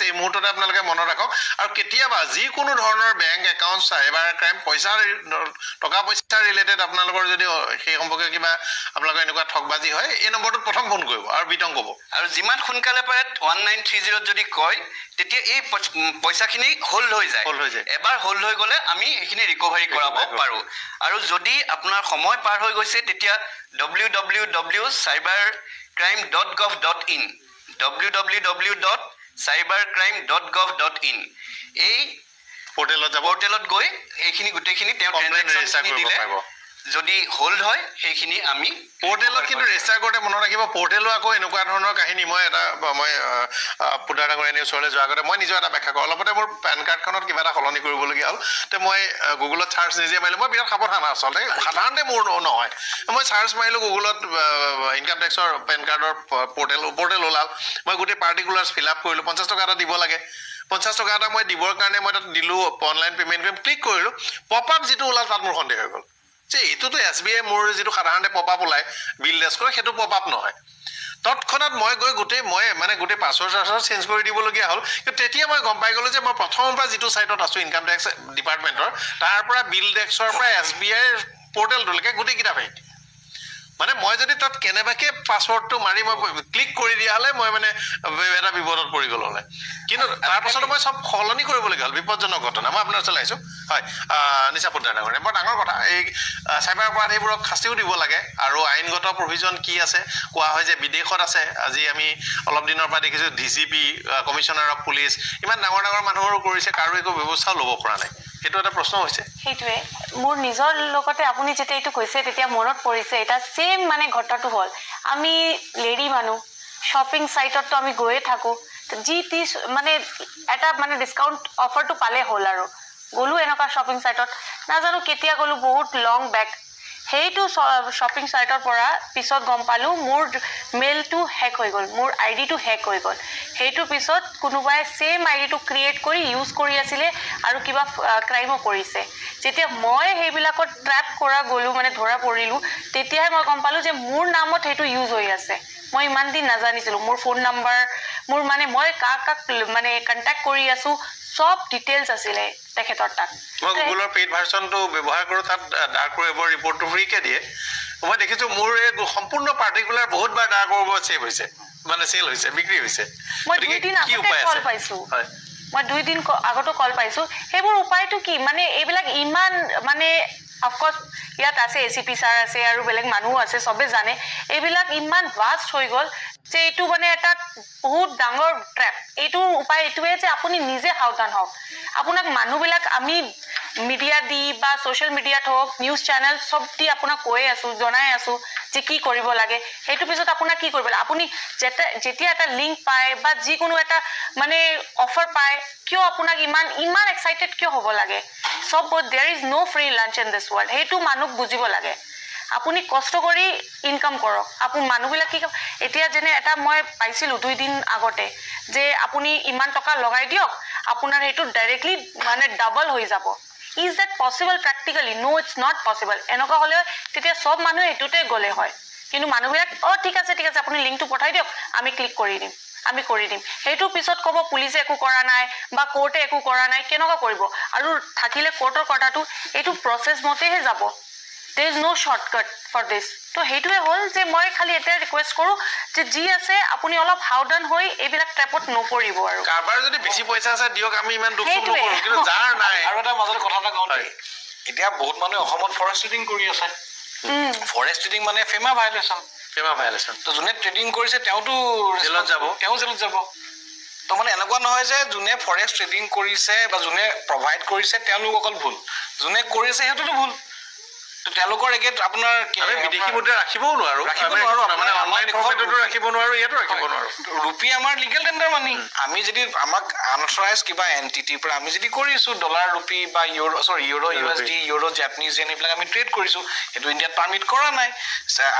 এই মুহূৰ্ততে আপোনালোকে মনত ৰাখক। আৰু কেতিয়াবা যিকোনো ধৰণৰ বেংক একাউণ্ট, চাইবাৰ ক্ৰাইম, টকা পইচা ৰিলেটেড আপোনালোকৰ যদি সেই সম্পৰ্কে কিবা আপোনালোকৰ এনেকুৱা ঠগবাজি হয়, এই নম্বৰটোত প্ৰথম ফোন কৰিব আৰু বিতং ক'ব। আৰু যিমান সোনকালে পাৰে 1930 যদি কয়, তেতিয়া এই পইচাখিনি হোল্ড হৈ যায়। এবাৰ হোল্ড হৈ গ'লে আমি সেইখিনি ৰিকভাৰী কৰাব পাৰোঁ। আৰু যদি আপোনাৰ সময় পাৰ হৈ গৈছে, তেতিয়া www.cybercrime.gov.in www.cybercrime.gov.in এই পৰ্টেলত গৈ এইখিনি গোটেইখিনি তেওঁ ট্ৰেনজেকশ্যন দিলে, যদি হোল্ড হয় সেইখিনি আমি পৰ্টেলত কিন্তু ৰেজিষ্টাৰ কৰোঁতে মনত ৰাখিব। পৰ্টেলো আকৌ এনেকুৱা ধৰণৰ কাহিনী, মই পুদাৰ ডাঙৰীয়াৰ ওচৰলৈ যোৱাৰ আগতে মই নিজৰ এটা ব্যাখ্যা কৰোঁ। অলপতে মোৰ পেন কাৰ্ডখনত কিবা এটা সলনি কৰিবলগীয়া হ'ল, তো মই গুগলত চাৰ্চ নিজে মাৰিলোঁ। মই বিৰাট সাৱধান আচলতে, সাধাৰণতে মোৰ নহয়। মই চাৰ্চ মাৰিলোঁ গুগলত, ইনকাম টেক্সৰ পেন কাৰ্ডৰ পৰ্টেল ওলাল। মই গোটেই পাৰ্টিকুলাৰ্ছ ফিল আপ কৰিলোঁ। 50 টকা এটা দিব লাগে, 50 টকা এটা মই দিবৰ কাৰণে মই তাত দিলোঁ, অনলাইন পে'মেণ্ট কৰিম, ক্লিক কৰিলোঁ। পপ আপ যিটো ওলাল তাত মোৰ সন্দেহ হৈ গ'ল যে এইটোতো SBI মোৰ যিটো সাধাৰণতে পপ আপ ওলায় বিল ডেস্কৰ, সেইটো পপ আপ নহয়। তৎক্ষণাত মই গৈ গোটেই পাছৱৰ্ড চেঞ্জ কৰি দিবলগীয়া হ'ল। কিন্তু তেতিয়া মই গম পাই গ'লোঁ যে মই প্ৰথমৰ পৰা যিটো ছাইটত আছোঁ ইনকাম টেক্স ডিপাৰ্টমেণ্টৰ, তাৰ পৰা বিল ডেস্কৰ পৰা SBIৰ পৰ্টেলটোলৈকে গোটেইকেইটা ফেক। মানে মই যদি তাত কেনেবাকৈ পাছৱৰ্ডটো মাৰি মই ক্লিক কৰি দিয়া হ'লে মই মানে এটা বিপদত পৰি গ'ল হ'লে। কিন্তু তাৰপাছতো মই চব সলনি কৰিবলগীয়া হ'ল, বিপদজনক ঘটনা। মই আপোনাৰ ওচৰলৈ আহিছোঁ। হয়, নিশা পুদাৰ ডাঙৰীয়া, বৰ ডাঙৰ কথা। এই চাইবাৰ অপৰাধীবোৰক শাস্তিও দিব লাগে আৰু আইনগত প্ৰভিজন কি আছে কোৱা হয় যে বিদেশত আছে। আজি আমি অলপ দিনৰ পৰা দেখিছোঁ DCP, কমিশ্যনাৰ অফ পুলিচ, ইমান ডাঙৰ মানুহৰো কৰিছে, কাৰো একো ব্যৱস্থাও ল'ব পৰা নাই। সেইটো এটা প্ৰশ্ন হৈছে। সেইটোৱে মোৰ নিজৰ লগতে আপুনি যেতিয়া এইটো কৈছে তেতিয়া মনত পৰিছে এটা ছেম মানে ঘটনাটো হ'ল। আমি লেডি মানুহ, শ্বপিং চাইটততো আমি গৈয়ে থাকোঁ, যি টি মানে এটা মানে ডিছকাউণ্ট অফাৰটো পালে হ'ল আৰু গ'লোঁ এনেকুৱা শ্বপিং চাইটত নাজানো কেতিয়া গ'লোঁ বহুত লং বেক সেইটো শ্বপিং চাইটৰ পৰা পিছত গম পালোঁ মোৰ মেইলটো হেক হৈ গ'ল মোৰ আইডিটো হেক হৈ গ'ল সেইটোৰ পিছত কোনোবাই ছেম আইডিটো ক্ৰিয়েট কৰি ইউজ কৰি আছিলে আৰু কিবা ক্ৰাইমো কৰিছে যেতিয়া মই সেইবিলাকত ট্ৰেপ কৰা গ'লোঁ মানে ধৰা পৰিলোঁ তেতিয়াহে মই গম পালোঁ যে মোৰ নামত সেইটো ইউজ হৈ আছে মই ইমান দিন নাজানিছিলোঁ মোৰ ফোন নম্বৰ মোৰ মানে মই কাক মানে কণ্টেক্ট কৰি আছোঁ সব ডিটেইলছ আছিলে তেখেতৰ তাত মই গুগলৰ পেইড ভাৰ্চনটো ব্যৱহাৰ কৰোঁ তাত ডাৰ্ক ৱেবৰ ৰিপৰ্টটো ফ্ৰীকে দিয়ে মই দেখিছোঁ মোৰ এই সম্পূৰ্ণ পাৰ্টিকুলাৰ বহুতবাৰ ডাৰ্ক ৱেবৰ ছেভ হৈছে মানে চেল হৈছে বিক্ৰী হৈছে মই 2 দিন আগতে কল পাইছোঁ মই 2 দিন আগতো কল পাইছোঁ সেইবোৰ উপায়টো কি মানে এইবিলাক ইমান মানে অফক'ৰ্ছ ইয়াত আছে ACP ছাৰ আছে আৰু বেলেগ মানুহ আছে চবে জানে এইবিলাক ইমান ভাষ্ট হৈ গ'ল যে এইটো মানে এটা বহুত ডাঙৰ ট্ৰেপ এইটো উপায় এইটোৱে যে আপুনি নিজে সাৱধান হওক আপোনাক মানুহবিলাক আমি মিডিয়া দি বা ছ'চিয়েল মিডিয়াত হওক নিউজ চেনেল চব দি আপোনাক কৈ আছোঁ জনাই আছোঁ যে কি কৰিব লাগে সেইটো পিছত আপোনাক কি কৰিব লাগে আপুনি যেতিয়া এটা লিংক পায় বা যিকোনো এটা মানে অফাৰ পায় কিয় আপোনাক ইমান এক্সাইটেড কিয় হ'ব লাগে সব there is no' free lunch in this world সেইটো মানুহ বুজিব লাগে আপুনি কষ্ট কৰি ইনকাম কৰক আপুনি মানুহবিলাক কি এতিয়া যেনে এটা মই পাইছিলোঁ 2 দিন আগতে যে আপুনি ইমান টকা লগাই দিয়ক আপোনাৰ সেইটো ডাইৰেক্টলি মানে ডাবল হৈ যাব is that possible practically no it's not possible এনেকুৱা হ'লে তেতিয়া সব মানুহ এইটোতে গ'লে হয় কিন্তু মানুহবিলাক ঠিক আছে আপুনি লিংকটো পঠাই দিয়ক আমি ক্লিক কৰি দিম আমি কৰি দিম সেইটোৰ পিছত ক'ব পুলিচে একো কৰা নাই বা কোৰ্টে একো কৰা নাই কেনেকুৱা কৰিব আৰু থাকিলে কোৰ্টৰ কথাটো এইটো প্ৰচেছ মতেহে যাব there is no shortcut for this তো হেইটোৱে হ'ল যে মই খালি এটা ৰিকুৱেষ্ট কৰো যে যি আছে আপুনি অলপ সাৱধান হৈ এইবিলাক ট্ৰেপত নপৰিব আৰু কাৰবাৰ যদি বেছি পইচা আছে দিয়ক আমি ইমান দুখ নকৰো কিন্তু যাৰ নাই আৰু এটা মাজত কথা এটা কওঁ দেই এতিয়া বহুত মানুহে অসমত ফৰেষ্ট ট্ৰেডিং কৰি আছে ফৰেষ্ট ট্ৰেডিং মানে ফেমা ভাইলেশ্যন তো যোনে ট্ৰেডিং কৰিছে তেওঁতো জেলত যাব তো মানে এনেকুৱা নহয় যে যোনে ফৰেষ্ট ট্ৰেডিং কৰিছে বা যোনে প্ৰভাইড কৰিছে তেওঁলোক অকল ভুল যোনে কৰিছে সেইটোতো ভুল তো তেওঁলোকৰ এগেইনষ্ট আপোনাৰ আমি বিদেশী মুদ্ৰা ৰাখিবও নোৱাৰো মানে অনলাইন ফৰ্মেটতো ৰাখিব নোৱাৰো ইয়াতো ৰাখিব নোৱাৰো ৰুপি আমাৰ লিগেল টেণ্ডাৰ মানি আমি যদি আমাক আনঅথৰাইজ কিবা এণ্টিটিৰ পৰা আমি যদি কৰিছোঁ ডলাৰ ৰুপি বা ইউৰো USD ইউৰো জাপানিজ যেন এইবিলাক আমি ট্ৰেড কৰিছোঁ সেইটো ইণ্ডিয়াত পাৰ্মিট কৰা নাই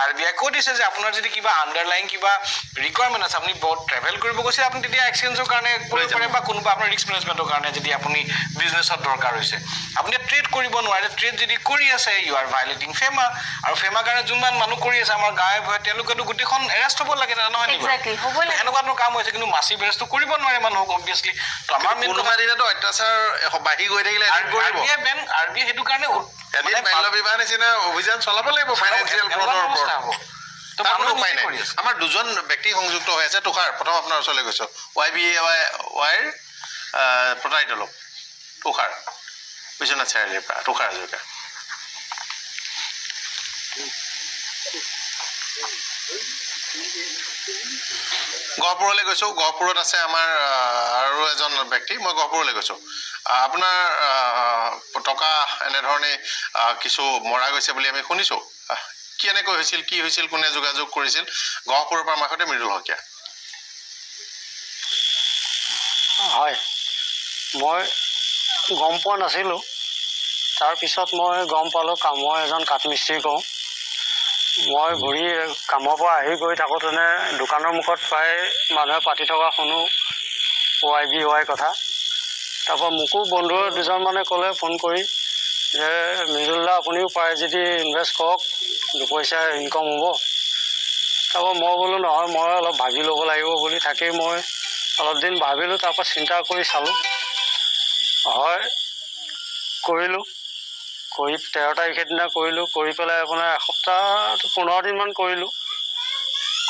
RBI কৈ দিছে যে আপোনাৰ যদি কিবা আণ্ডাৰলাইন কিবা ৰিকুৱাৰমেণ্ট আছে আপুনি বহুত ট্ৰেভেল কৰিব গৈছে আপুনি তেতিয়া এক্সচেঞ্জৰ কাৰণে কৰিব পাৰে বা কোনোবা আপোনাৰ ৰিস্ক মেনেজমেণ্টৰ কাৰণে যদি আপুনি বিজনেছত দৰকাৰ হৈছে আপুনি ট্ৰেড কৰিব নোৱাৰে ট্ৰেড যদি কৰি আছে ইউ আৰ ভাইলেটিং ফেমা আৰু ফেমা কাৰণে যোনমান মানুহ কৰি আছে আমাৰ গাঁৱে ভয়ে তেওঁলোকেতো গোটেইখন এৰেষ্ট হ'ব লাগে নহয় এনেকুৱা কাম হৈছে কিন্তু মাছিভ এৰেষ্টটো কৰিব নোৱাৰে মানুহক অবভিয়াছলি তো আমাৰ মেইন কথা দিনাতো অত্যাচাৰ বাঢ়ি গৈ থাকিলে RBI সেইটো কাৰণে বাল্য বিবাহ নিচিনা অভিযান চলাব লাগিব ফাইনেন্সিয়েল ফ্ৰডৰ ওপৰত আমাৰ দুজন ব্যক্তি সংযুক্ত হৈ আছে তুষাৰ প্ৰথম আপোনাৰ ওচৰলৈ গৈছোঁ YBAYৰ প্ৰতাৰিত লোক তুষাৰ বিশ্বনাথ চাৰিআলিৰ পৰা তুষাৰ হাজৰিকা গহপুৰলৈ গৈছোঁ গহপুৰত আছে আমাৰ আৰু এজন ব্যক্তি মই গহপুৰলৈ গৈছোঁ আপোনাৰ টকা এনেধৰণে কিছু মৰা গৈছে বুলি আমি শুনিছোঁ কেনেকৈ হৈছিল কি হৈছিল কোনে যোগাযোগ কৰিছিল গহপুৰৰ পৰা আমাৰ সৈতে মৃদুল শইকীয়া হয় মই গম পোৱা নাছিলোঁ তাৰপিছত মই গম পালোঁ মই এজন কাঠমিস্ত্ৰী কওঁ মই ঘূৰি কামৰ পৰা আহি গৈ থাকোঁতেনে দোকানৰ মুখত প্ৰায় মানুহে পাতি থকা শুনো YBY কথা তাৰপৰা মোকো বন্ধু দুজনমানে ক'লে ফোন কৰি যে মৃদুলদা আপুনিও পাৰে যদি ইনভেষ্ট কৰক দুপইচা ইনকম হ'ব তাৰপৰা মই বোলো নহয় মই অলপ ভাবি ল'ব লাগিব বুলি থাকেই মই অলপ দিন ভাবিলোঁ তাৰপৰা চিন্তা কৰি চালোঁ হয় কৰিলোঁ কৰি 13 তাৰিখে দিনা কৰিলোঁ কৰি পেলাই আপোনাৰ এসপ্তাহ 15 দিনমান কৰিলোঁ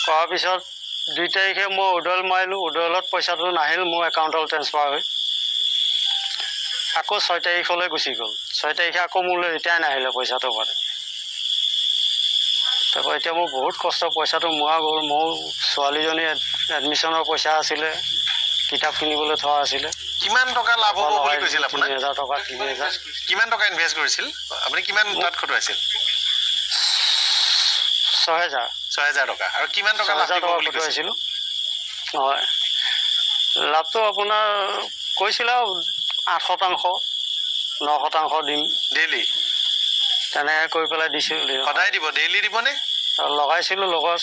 কৰাৰ পিছত 2 তাৰিখে মই উইড্ৰল মাৰিলোঁ উইড্ৰলত পইচাটো নাহিল মোৰ একাউণ্টলৈ ট্ৰেন্সফাৰ হৈ আকৌ 6 তাৰিখলৈ গুচি গ'ল 6 তাৰিখে আকৌ মোলৈ এতিয়াই নাহিলে পইচাটো মানে তাৰপৰা এতিয়া মোৰ বহুত কষ্ট পইচাটো মোৱা গ'ল মোৰ ছোৱালীজনী এডমিশ্যনৰ পইচা আছিলে কিতাপ কিনিবলৈ থোৱা আছিলে কিমান টকা লাভ হ'ব বুলি কৈছিল আপোনাক 3000 টকা 3000 কিমান টকা ইনভেষ্ট কৰিছিল আপুনি কিমান তাত খটুৱাইছিল 6000 টকা আৰু কিমান টকা লাভ হ'ব বুলি কৈছিল হয় লাভটো আপোনাৰ কৈছিলে 8%, 9% দিম ডেইলি তেনেকৈ কৰি পেলাই দিছোঁ। সদায় দিব, ডেইলি দিবনে? লগাইছিলোঁ, লগৰ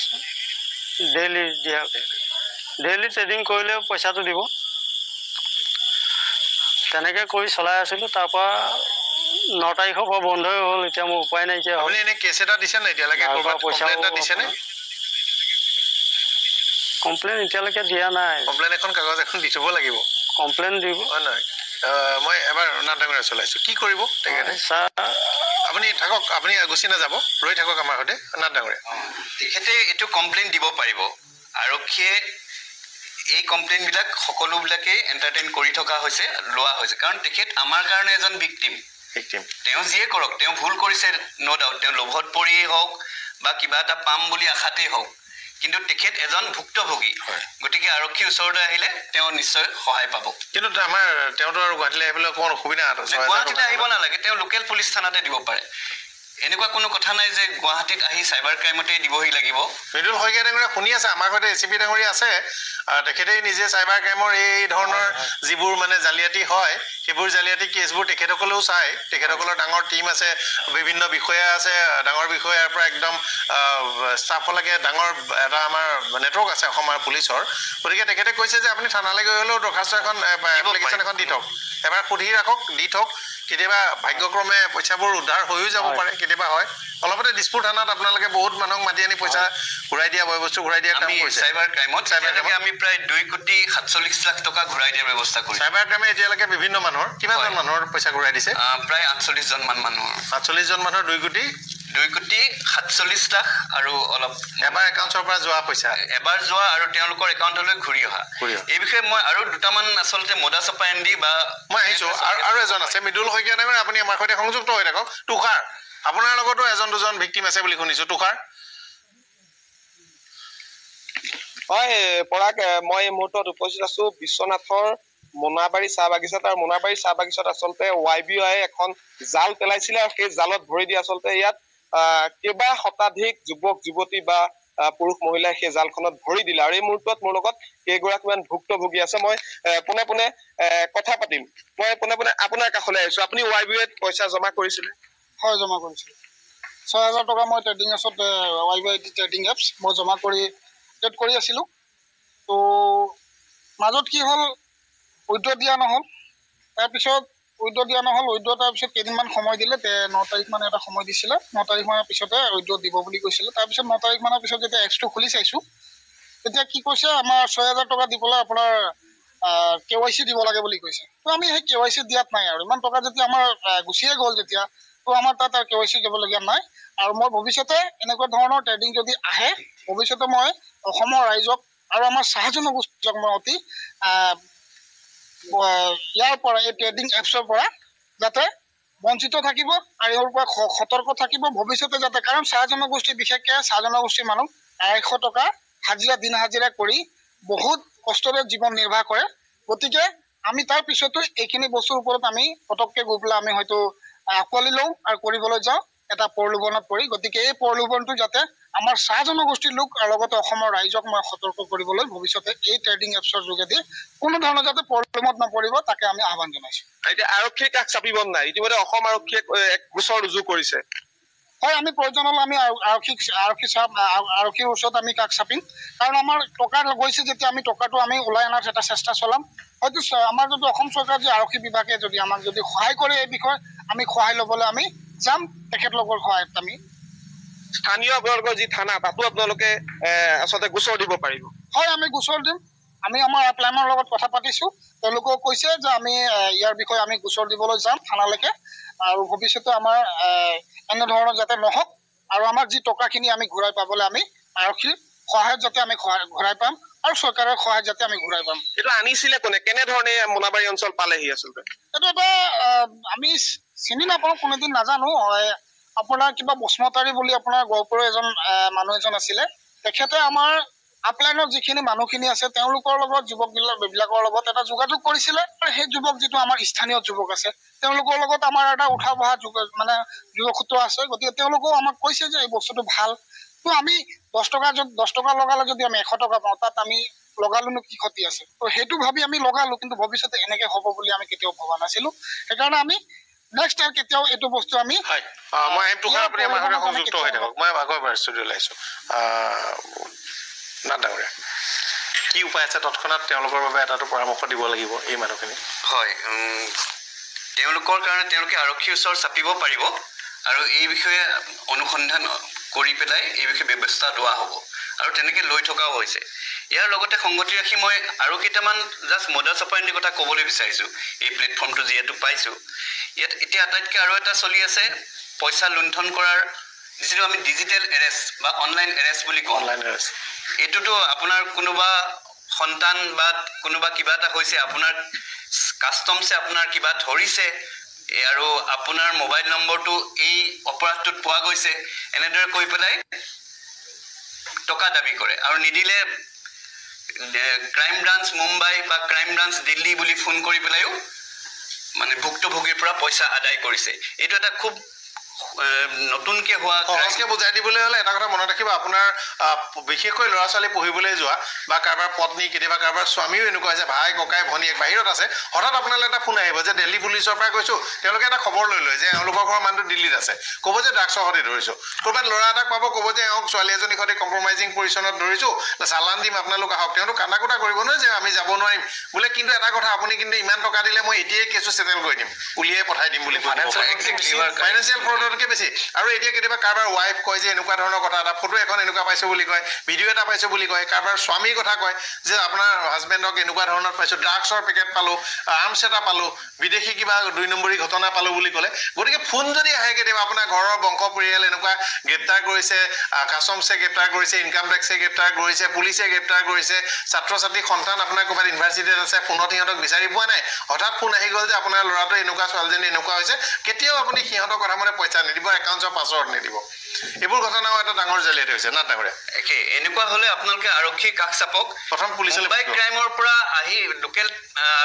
ডেইলি দিয়া, ডেইলি ট্ৰেডিং কৰিলেও পইচাটো দিব। তেনেকৈ কৰি চলাই আছিলোঁ। তাৰপৰা 9 তাৰিখৰ পৰা বন্ধই হ'ল। এতিয়া মোৰ উপায় নাইকিয়া হ'ল। আপুনি এনে কেছ এটা দিছে নে এতিয়ালৈকে? পইচা এটা দিছেনে? কমপ্লেইন এতিয়ালৈকে দিয়া নাই। কমপ্লেইন এখন কাগজ এখন দি থ'ব লাগিব। কমপ্লেইন দিব। হয় নহয়? মই এবাৰ নাথ ডাঙৰীয়া চলাইছোঁ। কি কৰিব তেখেতে? ছাৰ আপুনি থাকক, আপুনি গুচি নাযাব, ৰৈ থাকক আমাৰ সৈতে। নাথ ডাঙৰীয়া, তেখেতে এইটো কমপ্লেইন দিব পাৰিব। আৰক্ষীয়ে এই কমপ্লেইনবিলাক সকলোবিলাকেই এণ্টাৰটেইন কৰি থকা হৈছে, লোৱা হৈছে। কাৰণ তেখেত আমাৰ কাৰণে এজন ভিক্টিম। তেওঁ যিয়ে কৰক, তেওঁ ভুল কৰিছে, ন' ডাউট। তেওঁ লোভত পৰিয়েই হওক বা কিবা এটা পাম বুলি আশাতেই হওক, কিন্তু তেখেত এজন ভুক্তভোগী। গতিকে আৰক্ষীৰ ওচৰলৈ আহিলে তেওঁ নিশ্চয় সহায় পাব। কিন্তু আমাৰ তেওঁতো আৰু গুৱাহাটীলৈ আহিবলৈ অকণমান অসুবিধা আছে। গুৱাহাটীলৈ আহিব নালাগে, তেওঁ লোকেল পুলিচ থানাতে দিব পাৰে। এনেকুৱা কোনো কথা নাই যে গুৱাহাটীত আহি চাইবাৰ ক্ৰাইমতেই দিবহি লাগিব। মৃদুল শইকীয়া ডাঙৰীয়া শুনি আছে, আমাৰ সৈতে এচিপি ডাঙৰীয়া আছে। তেখেতেই নিজে চাইবাৰ ক্ৰাইমৰ এই ধৰণৰ যিবোৰ মানে জালিয়াতি হয়, সেইবোৰ জালিয়াতি কেছবোৰ তেখেতসকলেও চায়। তেখেতসকলৰ ডাঙৰ টীম আছে, বিভিন্ন বিষয়া আছে, ডাঙৰ বিষয়াৰ পৰা একদম ষ্টাফলৈকে ডাঙৰ এটা আমাৰ নেটৱৰ্ক আছে অসমৰ পুলিচৰ। গতিকে তেখেতে কৈছে যে আপুনি থানালৈ গৈ হ'লেও দৰখাস্ত এখন, এপ্লিকেশ্যন এখন দি থওক, এবাৰ সুধি ৰাখক, দি থওক। কেতিয়াবা ভাগ্যক্ৰমে পইচাবোৰ উদ্ধাৰ হৈও যাব পাৰে, কেতিয়াবা হয়। অলপতে দিছপুৰ থানাত আপোনালোকে বহুত মানুহক মাতি আনি পইচা ঘূৰাই দিয়া, বয় বস্তু ঘূৰাই দিয়া কাম কৰিছে। চাইবাৰ ক্ৰাইমত আমি প্ৰায় 2,47,00,000 টকা ঘূৰাই দিয়াৰ ব্যৱস্থা কৰিছোঁ। চাইবাৰ ক্ৰাইমে এতিয়ালৈকে বিভিন্ন মানুহৰ কিমানজন মানুহৰ পইচা ঘূৰাই দিছে? প্ৰায় 48জন মানুহৰ। 48জন মানুহৰ 2,47,00,000 আৰু অলপ এবাৰ একাউণ্টৰ পৰা যোৱা পইচা, এবাৰ যোৱা আৰু তেওঁলোকৰ একাউণ্টলৈ ঘূৰি অহা। এই বিষয়ে মই আৰু দুটামান আচলতে মডাছ অপাৰেণ্ডি বা মই আহিছোঁ। আৰু এজন আছে মৃদুল শইকীয়া ডাঙৰীয়া, আপুনি আমাৰ সৈতে সংযুক্ত হৈ থাকক। তুষাৰ, আপোনাৰ লগতো এজন দুজন ভিক্টিম আছে বুলি শুনিছোঁ। তুষাৰ, হয় পৰাগ, মই এই মুহূৰ্তত উপস্থিত আছোঁ বিশ্বনাথৰ মোনাবাৰী চাহ বাগিচাত। আৰু মোনাবাৰী চাহ বাগিচাত আচলতে YBI এখন জাল পেলাইছিলে, আৰু সেই জালত ভৰি দি আচলতে ইয়াত কেইবা শতাধিক যুৱক যুৱতী বা পুৰুষ মহিলাই সেই জালখনত ভৰি দিলে। আৰু এই মুহূৰ্তত মোৰ লগত কেইগৰাকীমান ভুক্তভোগী আছে। মই পোনে পোনে কথা পাতিম। মই পোনে পোনে আপোনাৰ কাষলৈ আহিছোঁ। আপুনি YBIত পইচা জমা কৰিছিলে? হয়, জমা কৰিছিলোঁ। 6,000 টকা মই ট্ৰেডিং এপছত YBI ট্ৰেডিং এপছ মই জমা কৰি ট্ৰেড কৰি আছিলোঁ। তো মাজত কি হ'ল, উইড্ৰ দিয়া নহ'ল। তাৰপিছত উইড্ৰ তাৰপিছত কেইদিনমান সময় দিলে, 9 তাৰিখ মানে এটা সময় দিছিলে। 9 তাৰিখ মানৰ পিছতে উইড্ৰ দিব বুলি কৈছিলে। তাৰপিছত 9 তাৰিখ মানৰ পিছত যেতিয়া এপছটো খুলি চাইছোঁ, তেতিয়া কি কৈছে, আমাৰ 6,000 টকা দি পেলাই আপোনাৰ KYC দিব লাগে বুলি কৈছে। তো আমি সেই KYC দিয়াত নাই, আৰু ইমান টকা যেতিয়া আমাৰ গুচিয়ে গ'ল যেতিয়া, তো আমাৰ তাত KYC দিবলগীয়া নাই। আৰু মই ভৱিষ্যতে এনেকুৱা ধৰণৰ ট্ৰেডিং যদি আহে, ভৱিষ্যতে মই অসমৰ ৰাইজক আৰু আমাৰ চাহ জনগোষ্ঠীক মই অতি ইয়াৰ পৰা, এই ট্ৰেডিং এপছৰ পৰা যাতে বঞ্চিত থাকিব আৰু ইয়াৰ পৰা সতৰ্ক থাকিব ভৱিষ্যতে যাতে। কাৰণ চাহ জনগোষ্ঠী, বিশেষকৈ চাহ জনগোষ্ঠীৰ মানুহ 250 টকা হাজিৰা, দিন হাজিৰা কৰি বহুত কষ্টৰে জীৱন নিৰ্বাহ কৰে। গতিকে আমি তাৰ পিছতো এইখিনি বস্তুৰ ওপৰত আমি পটককৈ গৈ পেলাই আমি হয়তো আঁকোৱালি লওঁ আৰু কৰিবলৈ যাওঁ এটা প্ৰলোভনত পৰি। গতিকে এই প্ৰলোভনটো যাতে আমাৰ চাহ জনগোষ্ঠীৰ লোক আৰু লগতে অসমৰ ৰাইজক মই সতৰ্ক কৰিবলৈ ভৱিষ্যতে এই ট্ৰেডিং এপছৰ যোগেদি কোনো ধৰণৰ যাতে প্ৰলোভনত নপৰিব, তাকে আমি আহ্বান জনাইছোঁ। এতিয়া আৰক্ষীৰ কাষ চাপিব নাই? ইতিমধ্যে অসম আৰক্ষীয়ে এক গোচৰ ৰুজু কৰিছে। হয়, আমি প্ৰয়োজন হ'লে আমি আৰক্ষীৰ ওচৰত আমি কাষ চাপিম। কাৰণ আমাৰ টকা গৈছে যেতিয়া আমি টকাটো আমি ওলাই অনাৰ এটা চেষ্টা চলাম। হয়তো আমাৰ যদি অসম চৰকাৰ, যি আৰক্ষী বিভাগে যদি আমাক যদি সহায় কৰে এই বিষয়ে, আমি সহায় ল'বলৈ আমি যাম তেখেতলোকৰ সহায়ত। আমি স্থানীয় আপোনালোকৰ যি থানা, তাতো আপোনালোকে আচলতে গোচৰ দিব পাৰিব? হয়, আমি গোচৰ দিম। আমি আমাৰ এপ্লাইনৰ লগত কথা পাতিছোঁ, তেওঁলোকেও কৈছে যে আমি ইয়াৰ বিষয়ে আমি গোচৰ দিবলৈ যাম থানালৈকে। আৰু ভৱিষ্যতে আমাৰ এনেধৰণৰ যাতে নহওক, আৰু আমাৰ যি টকাখিনি আমি ঘূৰাই পাবলৈ আমি আৰক্ষীৰ সহায়ত যাতে আমি ঘূৰাই পাম, আৰু চৰকাৰৰ সহায়ত যাতে আমি ঘূৰাই পাম। এইটো আনিছিলে কোনে? কেনেধৰণে মোনাবাৰী অঞ্চল পালেহি? আচলতে এইটো এটা আমি চিনি নাপাওঁ, কোনোদিন নাজানো। আপোনাৰ কিবা বসুমতাৰী বুলি আপোনাৰ গহপুৰৰ এজন মানুহ এজন আছিলে, তেখেতে আমাৰ আপলাইনৰ যিখিনি মানুহখিনি আছে তেওঁলোকৰ লগত, যুৱকবিলাকৰ লগত এটা যোগাযোগ কৰিছিলে। আৰু সেই যুৱক, যিটো আমাৰ স্থানীয় যুৱক আছে, তেওঁলোকৰ লগত আমাৰ এটা উঠা বহা মানে যোগসূত্ৰ আছে। গতিকে তেওঁলোকেও আমাক কৈছে যে এই বস্তুটো ভাল। তো আমি 10 টকা লগালে যদি আমি 100 টকা পাওঁ, তাত আমি লগালোনো কি ক্ষতি আছে তো সেইটো ভাবি আমি লগালো কিন্তু ভৱিষ্যতে এনেকৈ হ'ব বুলি আমি কেতিয়াও ভবা নাছিলোঁ সেইকাৰণে আমি নেক্সট আৰু কেতিয়াও এইটো বস্তু আমি মই তুষাৰ আপুনি আমাৰ সৈতে সংযুক্ত হৈ থাকক মই আগৰবাৰ ষ্টুডিঅ'লৈ আহিছোঁ না ডাঙৰীয়া কি উপায় আছে তৎক্ষণাত তেওঁলোকৰ বাবে এটাটো পৰামৰ্শ দিব লাগিব এই মানুহখিনি হয় তেওঁলোকৰ কাৰণে তেওঁলোকে আৰক্ষীৰ ওচৰত চাপিব পাৰিব আৰু এই বিষয়ে অনুসন্ধান কৰি পেলাই এই বিষয়ে ব্যৱস্থা লোৱা হ'ব আৰু তেনেকৈ লৈ থকাও হৈছে ইয়াৰ লগতে সংগতি ৰাখি মই আৰু কেইটামান জাষ্ট মডাছ অপাৰেণ্ডি কথা ক'বলৈ বিচাৰিছোঁ এই প্লেটফৰ্মটো যিহেতু পাইছোঁ ইয়াত এতিয়া আটাইতকৈ আৰু এটা চলি আছে পইচা লুণ্ঠন কৰাৰ যিটো আমি ডিজিটেল এৰেষ্ট বা অনলাইন এৰেষ্ট বুলি কওঁ অনলাইন এৰেষ্ট এইটোতো আপোনাৰ কোনোবা সন্তান বা কোনোবা কিবা এটা হৈছে আপোনাৰ কাষ্টমছে আপোনাৰ কিবা ধৰিছে আৰু আপোনাৰ মোবাইল নম্বৰটো এই অপৰাধটোত পোৱা গৈছে এনেদৰে কৈ পেলাই টকা দাবী কৰে আৰু নিদিলে ক্ৰাইম ব্ৰাঞ্চ মুম্বাই বা ক্ৰাইম ব্ৰাঞ্চ দিল্লী বুলি ফোন কৰি পেলাইও মানে ভুক্তভোগীৰ পৰা পইচা আদায় কৰিছে এইটো এটা খুব নতুনকৈ হোৱা সহজকৈ বুজাই দিবলৈ হ'লে এটা কথা মনত ৰাখিব আপোনাৰ বিশেষকৈ ল'ৰা ছোৱালী পঢ়িবলৈ যোৱা বা কাৰোবাৰ পত্নী কেতিয়াবা কাৰোবাৰ স্বামীও এনেকুৱা হৈছে ভাই ককাই ভনীয়েক বাহিৰত আছে হঠাৎ আপোনালৈ এটা ফোন আহিব যে দিল্লী পুলিচৰ পৰা কৈছোঁ তেওঁলোকে এটা খবৰ লৈ লয় যে এওঁলোকৰ ঘৰৰ মানুহটো দিল্লীত আছে ক'ব যে ড্ৰাগছৰ সৈতে ধৰিছোঁ ক'ৰবাত ল'ৰা এটাক পাব ক'ব যে এওঁক ছোৱালী এজনীৰ সৈতে কম্প্ৰমাইজিং পজিশ্যনত ধৰিছোঁ চালান দিম আপোনালোক আহক তেওঁলোক কান্দা কুটা কৰিব নহয় যে আমি যাব নোৱাৰিম বোলে কিন্তু এটা কথা আপুনি কিন্তু ইমান টকা দিলে মই এতিয়াই কেছটো ছেটেল কৰি দিম উলিয়াই পঠাই দিম বুলি ফাইনেন্সিয়েল ফ্ৰডতকৈ বেছি আৰু এতিয়া কেতিয়াবা কাৰোবাৰ ৱাইফ কয় যে এনেকুৱা ধৰণৰ কথা এটা ফটো এখন এনেকুৱা পাইছোঁ বুলি কয় ভিডিঅ' এটা পাইছোঁ বুলি কয় কাৰোবাৰ স্বামীৰ কথা কয় যে আপোনাৰ হাজবেণ্ডক এনেকুৱা ধৰণৰ পাইছোঁ ড্ৰাগছৰ পেকেট পালোঁ আৰ্মছ এটা পালোঁ বিদেশী কিবা 2 নম্বৰী ঘটনা পালোঁ বুলি ক'লে গতিকে ফোন যদি আহে কেতিয়াবা আপোনাৰ ঘৰৰ বংশ পৰিয়াল এনেকুৱা গ্ৰেপ্তাৰ কৰিছে কাষ্টমছে গ্ৰেপ্তাৰ কৰিছে ইনকাম টেক্সে গ্ৰেপ্তাৰ কৰিছে পুলিচে গ্ৰেপ্তাৰ কৰিছে ছাত্ৰ ছাত্ৰী সন্তান আপোনাৰ ক'ৰবাত ইউনিভাৰ্চিটিত আছে ফোনত সিহঁতক বিচাৰি পোৱা নাই হঠাৎ ফোন আহি গ'ল যে আপোনাৰ ল'ৰাটো এনেকুৱা ছোৱালীজনী এনেকুৱা হৈছে কেতিয়াও আপুনি সিহঁতৰ কথা মতে পইচা নিদিব একাউণ্টৰ পাছৱৰ্ড নিদিব এইবোৰ ঘটনাও এটা ডাঙৰ জালিয়াতি হৈছে না ডাঙৰীয়া একে এনেকুৱা হ'লে আপোনালোকে আৰক্ষী কাষ চাপক প্ৰথম পুলিচে বাইক ক্ৰাইমৰ পৰা আহি লোকেল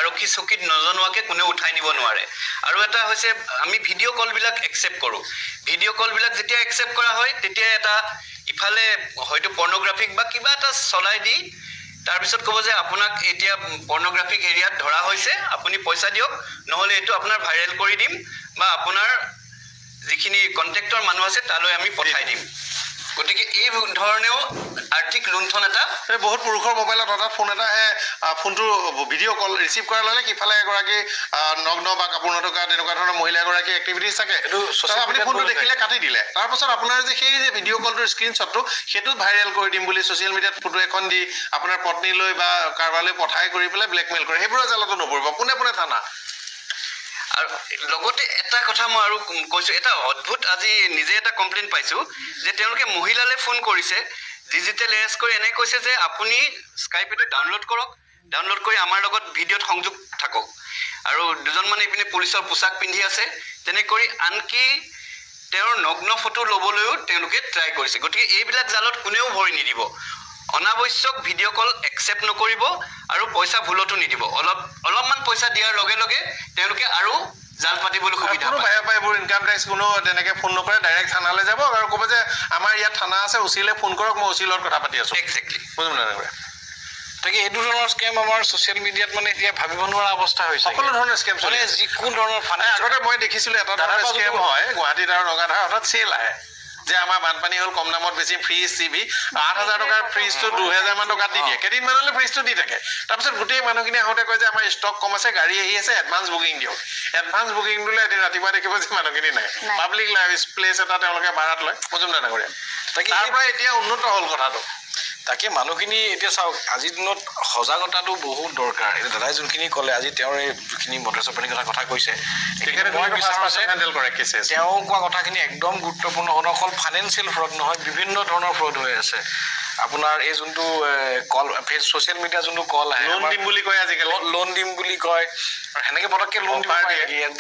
আৰক্ষী চকীত নজনোৱাকৈ কোনেও উঠাই নিব নোৱাৰে আৰু এটা হৈছে আমি ভিডিঅ' কলবিলাক একচেপ্ট কৰোঁ ভিডিঅ' কলবিলাক যেতিয়া একচেপ্ট কৰা হয় তেতিয়া এটা ইফালে হয়তো পৰ্ণগ্ৰাফিক বা কিবা এটা চলাই দি তাৰপিছত ক'ব যে আপোনাক এতিয়া পৰ্ণগ্ৰাফিক এৰিয়াত ধৰা হৈছে আপুনি পইচা দিয়ক নহ'লে এইটো আপোনাৰ ভাইৰেল কৰি দিম বা আপোনাৰ যিখিনি কণ্টেক্টৰ মানুহ আছে তালৈ আমি পঠাই দিম গতিকে এই ধৰণেও আৰ্থিক লুণ্ঠন এটা বহুত পুৰুষৰ মোবাইলত হঠাৎ ফোন এটা আহে ফোনটো ভিডিঅ' কল ৰিচিভ কৰাৰ লগে সিফালে এগৰাকী নগ্ন বা কাপোৰ নথকা তেনেকুৱা ধৰণৰ মহিলা এগৰাকী এক্টিভিটিজ থাকে আপুনি ফোনটো দেখিলে কাটি দিলে তাৰপাছত আপোনাৰ যে সেই যে ভিডিঅ' কলটোৰ স্ক্ৰীনশ্বটটো সেইটো ভাইৰেল কৰি দিম বুলি ছ'চিয়েল মিডিয়াত ফটো এখন দি আপোনাৰ পত্নীলৈ বা কাৰোবালৈ পঠাই কৰি পেলাই ব্লেকমেইল কৰে সেইবোৰৰ জালতো নপৰিব পোনে পোনে থানা আৰু লগতে এটা কথা মই আৰু কৈছোঁ এটা অদ্ভুত আজি নিজে এটা কমপ্লেইন পাইছোঁ যে তেওঁলোকে মহিলালৈ ফোন কৰিছে ডিজিটেল এৰেষ্ট কৰি এনেকৈ কৈছে যে আপুনি স্কাইপটো ডাউনলোড কৰক ডাউনলোড কৰি আমাৰ লগত ভিডিঅ'ত সংযোগ থাকক আৰু দুজনমান ইপিনে পুলিচৰ পোছাক পিন্ধি আছে তেনেকৈ আনকি তেওঁৰ নগ্ন ফটো ল'বলৈও তেওঁলোকে ট্ৰাই কৰিছে গতিকে এইবিলাক জালত কোনেও ভৰি নিদিব অনাৱশ্যক ভিডিঅ' কল একচেপ্ট নকৰিব আৰু পইচা ভুলতো নিদিব অলপমান পইচা দিয়াৰ লগে লগে তেওঁলোকে আৰু জাল পাতিবলৈ সুবিধা পায় এইবোৰ ইনকাম টেক্স কোনো তেনেকৈ ফোন নকৰে ডাইৰেক্ট থানালৈ যাব আৰু ক'ব যে আমাৰ ইয়াত থানা আছে উচিলে ফোন কৰক মই উচিৰ লগত কথা পাতি আছোঁ একজেক্টলি বুজিব নালাগে তাকে এইটো ধৰণৰ স্কেম আমাৰ ছ'চিয়েল মিডিয়াত মানে এতিয়া ভাবিব নোৱাৰা অৱস্থা হৈছে সকলো ধৰণৰ স্কেম চলে যিকোনো ধৰণৰ আগতে মই দেখিছিলোঁ এটা ধৰণৰ স্কেম হয় গুৱাহাটীত আৰু নগাঁৱত হঠাৎ চেল আহে যে আমাৰ বানপানী হ'ল কম দামত বেছি ফ্ৰিজ টিভি 8,000 টকাৰ ফ্ৰিজটো 2,000 মান টকাত দি দিয়ে কেইদিনমানলৈ ফ্ৰিজটো দি থাকে তাৰপিছত গোটেই মানুহখিনি আহোঁতে কয় যে আমাৰ ষ্টক কম আছে গাড়ী আহি আছে এডভান্স বুকিং দিয়ক এডভান্স বুকিং দিলে এদিন ৰাতিপুৱা দেখিব যে মানুহখিনি নাই পাব্লিক প্লেচ এটা তেওঁলোকে ভাড়াত লয় মজুমদাৰ ডাঙৰীয়া তাকে তাৰ পৰা এতিয়া উন্নত হ'ল কথাটো তাকে মানুহখিনি এতিয়া চাওক আজিৰ দিনত সজাগতাটো বহুত দৰকাৰ এতিয়া দাদাই যোনখিনি ক'লে আজি তেওঁৰ এই যিখিনি মডাছ অপাৰেণ্ডিৰ কথা কৈছে তেওঁ কোৱা কথাখিনি একদম গুৰুত্বপূৰ্ণ অকল ফাইনেন্সিয়েল ফ্ৰড নহয় বিভিন্ন ধৰণৰ ফ্ৰড হৈ আছে আপোনাৰ এই যোনটো কল ছ'চিয়েল মিডিয়া যোনটো কল আহে লোন দিম বুলি কয় আজিকালি লোন দিম বুলি কয় আৰু সেনেকৈ পটককৈ লোন দিব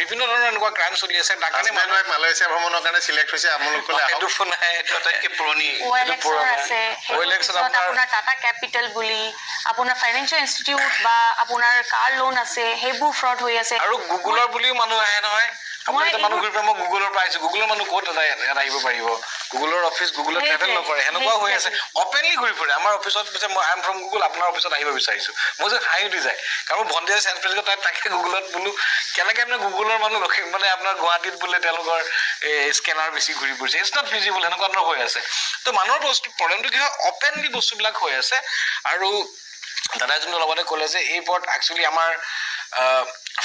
বিভিন্ন ধৰণৰ এনেকুৱা ক্ৰাইম চলি আছে ডাকাতি মানুহে মালয়েছিয়া ভ্ৰমণৰ কাৰণে চিলেক্ট হৈছে আপোনালোকলৈ সেইটো ফোন আহে এইটো আটাইতকৈ পুৰণি আপোনাৰ টাটা কেপিটেল বুলি আপোনাৰ ফাইনেন্সিয়েল ইনষ্টিটিউট বা আপোনাৰ কাৰ লোন আছে সেইবোৰ ফ্ৰড হৈ আছে আৰু গুগলৰ বুলিও মানুহ আহে নহয় আপুনি এটা মানুহ ঘূৰি পেলাই মই গুগলৰ পৰা আহিছোঁ গুগলৰ মানুহ ক'ত এটা আহিব পাৰিব গুগলৰ অফিচ গুগলত ট্ৰেভেল নকৰে হেনেকুৱা হৈ আছে অপেনলি ঘূৰি ফুৰে আমাৰ অফিচত পিছে মই আই এম ফ্ৰম গুগল আপোনাৰ অফিচত আহিব বিচাৰিছো মই যে হাই উঠি যায় কাৰণ ভণ্টিয়ে চেঞ্চ প্ৰেজেন্ট তাকে গুগলত বোলো কেনেকৈ আপোনাৰ গুগলৰ মানুহ মানে আপোনাৰ গুৱাহাটীত বোলে তেওঁলোকৰ স্কেনাৰ বেছি ঘূৰি ফুৰিছে ইটছ নট ভিজিবল হেনেকুৱা ধৰণৰ হৈ আছে তো মানুহৰ প্ৰব্লেমটো কি হয় অপেনলি বস্তুবিলাক হৈ আছে আৰু দাদাই যোনটো লগতে ক'লে যে এই ওপৰত একচুৱেলি আমাৰ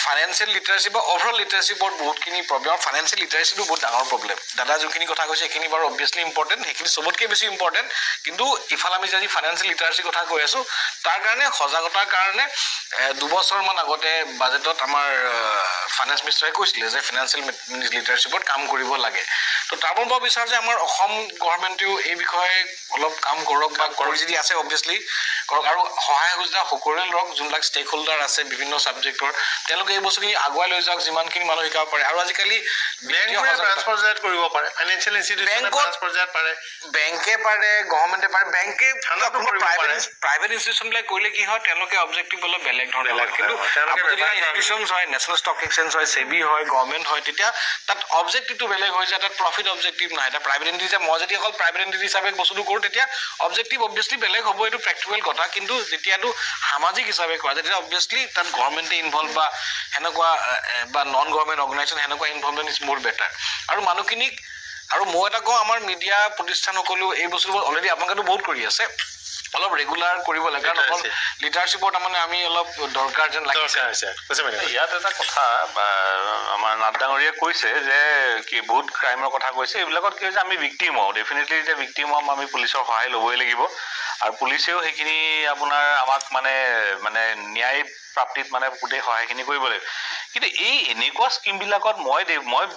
ফাইনেন্সিয়েল লিটাৰেচি বা অভাৰঅল লিটাৰেচি ওপৰত বহুতখিনি প্ৰব্লেম ফাইনেন্সিয়েল লিটাৰেচিটো বহুত ডাঙৰ প্ৰব্লেম দাদা যোনখিনি কথা কৈছে সেইখিনি বাৰু অবভিয়াছলি ইম্পৰ্টেণ্ট সেইখিনি চবতকৈ বেছি ইম্পৰ্টেণ্ট কিন্তু ইফালে আমি যদি ফাইনেন্সিয়েল লিটাৰেচিৰ কথা কৈ আছোঁ তাৰ কাৰণে সজাগতাৰ কাৰণে 2 বছৰমান আগতে বাজেটত আমাৰ ফাইনেন্স মিনিষ্টাৰে কৈছিলে যে ফাইনেন্সিয়েল লিটাৰেচিৰ ওপৰত কাম কৰিব লাগে তো তাৰ পৰা বিচাৰ যে আমাৰ অসম গভৰ্ণমেণ্টেও এই বিষয়ে অলপ কাম কৰক বা কৰি যদি আছে অবভিয়াছলি কৰক আৰু সহায় সুবিধা সকলোৰে লওক যোনবিলাক ষ্টেক হোল্ডাৰ আছে বিভিন্ন ছাবজেক্টৰ তেওঁলোকে এই বস্তুখিনি আগুৱাই লৈ যাওক যিমানখিনি মানুহ শিকাব পাৰে আৰু আজিকালি কৰিব পাৰে ফাইনেন্সিয়েল ইনষ্টিটিউচনে পাৰে বেংকে পাৰে গভৰ্ণমেণ্টে পাৰে বেংকে প্ৰাইভেট ইনষ্টিটিউচনবিলাক কৰিলে কি হয় তেওঁলোকে অবজেক্টিভ অলপ বেলেগ ধৰণৰ হয় কিন্তু ইনষ্টিটিউচনছ হয় নেশ্যনেল ষ্টক এক্সচেঞ্জ হয় সেবি হয় গভৰ্ণমেণ্ট হয় তেতিয়া তাত অবজেক্টিভটো বেলেগ হৈ যায় তাত প্ৰফিট অবজেক্টিভ নাই এটা প্ৰাইভেট এণ্টিটি মই যদি অকল প্ৰাইভেট এণ্টিটি হিচাপে বস্তুটো কৰোঁ তেতিয়া অবজেক্টিভ অবভিয়াছলি বেলেগ হ'ব এইটো প্ৰেক্টিকেল কথা কিন্তু যেতিয়াটো সামাজিক হিচাপে কৰা তেতিয়া অবভিয়াছলি তাত গভৰ্ণমেণ্টে ইনভলভ বা সেনেকুৱা বা নন গভৰ্ণমেণ্ট অৰ্গেনাইজেশ্যন সেনেকুৱা ইনভলভমেণ্ট ইজ মোৰ বেটাৰ আৰু মানুহখিনিক আৰু মই এটা কওঁ আমাৰ মিডিয়া প্ৰতিষ্ঠানসকলেও এই বস্তুবোৰ অলৰেডি আপোনালোকেতো বহুত কৰি আছে অলপ ৰেগুলাৰ কৰিব লাগে কাৰণ অকল লিডাৰশ্বিপৰ তাৰমানে আমি অলপ দৰকাৰ যেন লাগিছে ইয়াত এটা কথা আমাৰ নাথ ডাঙৰীয়াই কৈছে যে কি বহুত ক্ৰাইমৰ কথা কৈছে এইবিলাকত কি হৈছে আমি ভিক্টিম হওঁ ডেফিনেটলি এতিয়া ভিক্টিম হ'ম আমি পুলিচৰ সহায় ল'বই লাগিব আৰু পুলিচেও সেইখিনি আপোনাৰ আমাক মানে ন্যায় প্ৰাপ্তিত মানে গোটেই সহায়খিনি কৰিব লাগিব কিন্তু এই এনেকুৱা স্কিমবিলাকত মই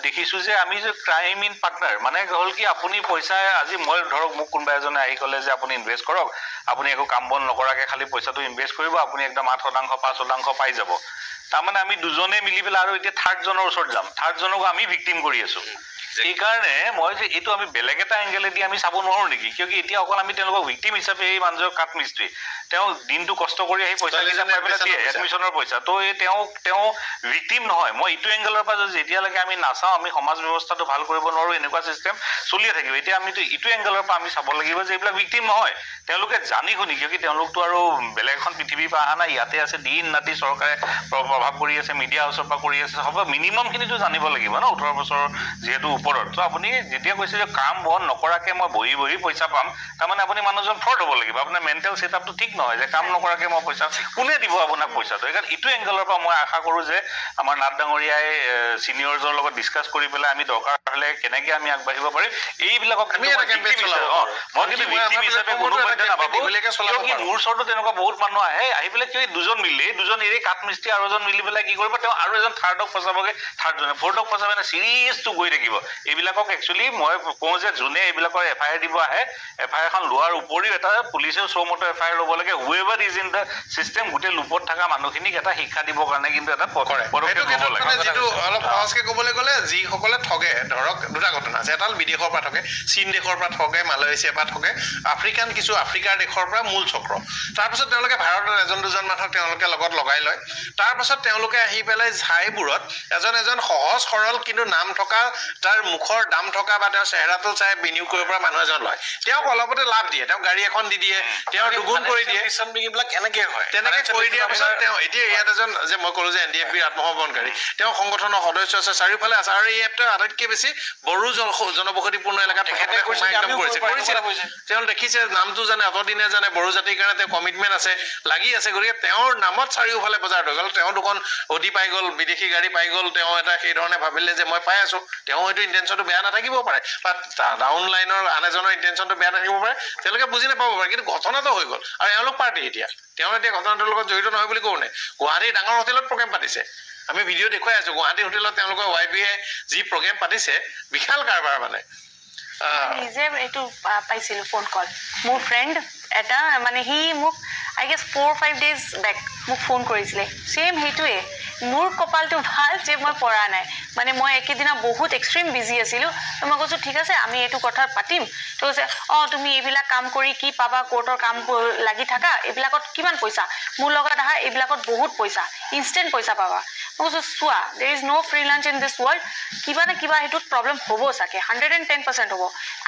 দেখিছোঁ যে আমি যে ক্ৰাইম ইন পাৰ্টনাৰ মানে হ'ল কি আপুনি পইচা আজি মই ধৰক মোক কোনোবা এজনে আহি ক'লে যে আপুনি ইনভেষ্ট কৰক আপুনি একো কাম বন নকৰাকৈ খালি পইচাটো ইনভেষ্ট কৰিব আপুনি একদম 8% 5% পাই যাব তাৰমানে আমি দুজনে মিলি পেলাই আৰু এতিয়া থাৰ্ডজনৰ ওচৰত যাম থাৰ্ডজনকো আমি ভিক্টিম কৰি আছোঁ সেইকাৰণে মই যে এইটো আমি বেলেগ এটা এংগেলেদি আমি চাব নোৱাৰোঁ নেকি কিয় কি এতিয়া অকল আমি তেওঁলোকক ভিক্টিম হিচাপে এই মানুহৰ কাঠ মিস্ত্ৰী তেওঁ দিনটো কষ্ট কৰি আহি পইচাকেইটা পাই পেলাই দিয়ে এডমিশ্যনৰ পইচা তো এই তেওঁ ভিক্টিম নহয় মই এইটো এংগেলৰ পৰা যেতিয়ালৈকে আমি নাচাওঁ আমি সমাজ ব্যৱস্থাটো ভাল কৰিব নোৱাৰোঁ এনেকুৱা চিষ্টেম চলিয়ে থাকিব এতিয়া আমিতো ইটো এংগেলৰ পৰা আমি চাব লাগিব যে এইবিলাক ভিক্টিম নহয় তেওঁলোকে জানি শুনি কিয় কি তেওঁলোকতো আৰু বেলেগ এখন পৃথিৱীৰ পৰা অহা নাই ইয়াতে আছে দিন ৰাতি চৰকাৰে প্ৰভাৱ কৰি আছে মিডিয়া হাউচৰ পৰা কৰি আছে হ'ব মিনিমামখিনিতো জানিব লাগিব ন 18 বছৰ যিহেতু ওপৰত তো আপুনি যেতিয়া কৈছে যে কাম বন নকৰাকৈ মই বহি পইচা পাম তাৰমানে আপুনি মানুহজন ফ্ৰড হ'ব লাগিব আপোনাৰ মেণ্টেল ছেটআপটো ঠিক নহয় যে কাম নকৰাকৈ মই পইচা কোনে দিব আপোনাক পইচাটো সেইকাৰণে ইটো এংগেলৰ পৰা মই আশা কৰোঁ যে আমাৰ নাথ ডাঙৰীয়াই ছিনিয়ৰজৰ লগত ডিছকাছ কৰি পেলাই আমি দৰকাৰ হ'লে কেনেকৈ আমি আগবাঢ়িব পাৰিম এইবিলাকক মই কিন্তু ভিক্টিম হিচাপে কোনো পধ্যে নাভাবোঁ কি মোৰ ওচৰতো তেনেকুৱা বহুত মানুহ আহে আহি পেলাই কিয় দুজন মিলি দুজন এৰি কাঠ মিস্ত্ৰী আৰু এজন মিলি পেলাই কি কৰিব তেওঁ আৰু এজন থাৰ্ডক ফচাবগৈ থাৰ্ডজনে ফ'ৰ্থক ফচাব মানে চিৰিয়াছটো গৈ থাকিব এইবিলাকক একচুৱেলি মই কওঁ যে যোনে এইবিলাকৰ এফআইআৰ দিব আহে এফআইআৰখন লোৱাৰ উপৰিও এটা পুলিচেও চৌমতো এফআইআৰ ল'ব লাগে হুৱেভাৰ ইজ ইন দ্য চিষ্টেম গোটেই লুপত থকা মানুহখিনিক এটা শিক্ষা দিবৰ কাৰণে কিন্তু এটা পদক্ষেপ ল'ব লাগে যিটো অলপ সহজকৈ ক'বলৈ গ'লে যিসকলে ঠগে ধৰক দুটা ঘটনা আছে এটা বিদেশৰ পৰা ঠগে চীন দেশৰ পৰা ঠগে মালয়েছিয়াৰ পৰা ঠগে আফ্ৰিকাৰ দেশৰ পৰা মূল চক্ৰ তাৰপিছত তেওঁলোকে ভাৰতৰ এজন দুজন মানুহক তেওঁলোকে লগত লগাই লয় তাৰপাছত তেওঁলোকে আহি পেলাই ঠাইবোৰত এজন সহজ সৰল কিন্তু নাম থকা তাৰ মুখৰ দাম থকা বা তেওঁৰ চেহেৰাটো চাই বিনিয়োগ কৰিব পৰা মানুহ এজন লয় তেওঁক অলপতে লাভ দিয়ে তেওঁক গাড়ী এখন দি দিয়ে তেওঁ দুগুণ কৰি দিয়ে এনেকৈ হয় তেনেকৈ কৰি দিয়াৰ পিছত তেওঁ এতিয়া ইয়াত এজন যে মই ক'লোঁ যে NDFBৰ আত্মসমৰ্পণকাৰী তেওঁ সংগঠনৰ সদস্য আছে চাৰিওফালে আছে আৰু এই এপটো আটাইতকৈ বেছি বড়ো জনবসতিপূৰ্ণ এলেকাত তেওঁ দেখিছে নামটো জানে অতদিনে জানে বড়ো জাতিৰ কাৰণে তেওঁ কমিটমেণ্ট আছে লাগি আছে গতিকে তেওঁৰ নামত চাৰিওফালে বজাৰ হৈ গ'ল তেওঁ দুখন অডি পাই গ'ল বিদেশী গাড়ী পাই গ'ল তেওঁ এটা সেই ধৰণে ভাবিলে যে মই পাই আছোঁ তেওঁ হয়তো ইণ্টেনশ্যনটো বেয়া নাথাকিব পাৰে বা ডাউন লাইনৰ আন এজনৰ ইণ্টেনশ্যনটো বেয়া নাথাকিব পাৰে তেওঁলোকে বুজি নাপাব পাৰে কিন্তু ঘটনাটো হৈ গ'ল আৰু এওঁলোক পাৰ্টি এতিয়া ঘটনাটোৰ লগত জড়িত নহয় বুলি কওঁ নে গুৱাহাটীৰ ডাঙৰ হোটেলত প্ৰগ্ৰেম পাতিছে আমি ভিডিঅ' দেখুৱাই আছোঁ গুৱাহাটী হোটেলত তেওঁলোকৰ YBয়ে যি প্ৰগ্ৰেম পাতিছে বিশাল কাৰবাৰ মানে নিজে এইটো পাইছিলোঁ ফোন কল মোৰ ফ্ৰেণ্ড এটা মানে সি মোক আই গেছ 4-5 days বেক মোক ফোন কৰিছিলে ছেইম সেইটোৱে মোৰ কপালটো ভাল যে মই পৰা নাই মানে মই একেদিনা বহুত এক্সট্ৰিম বিজি আছিলোঁ মই কৈছোঁ ঠিক আছে আমি এইটো কথা পাতিম তো কৈছে তুমি এইবিলাক কাম কৰি কি পাবা কোৰ্টৰ কাম লাগি থাকা এইবিলাকত কিমান পইচা মোৰ লগত আহা এইবিলাকত বহুত পইচা ইনষ্টেণ্ট পইচা পাবা মই কৈছোঁ চোৱা there is no free lunch in this world কিবা না কিবা সেইটোত প্ৰব্লেম হ'ব চাগে 110% হ'ব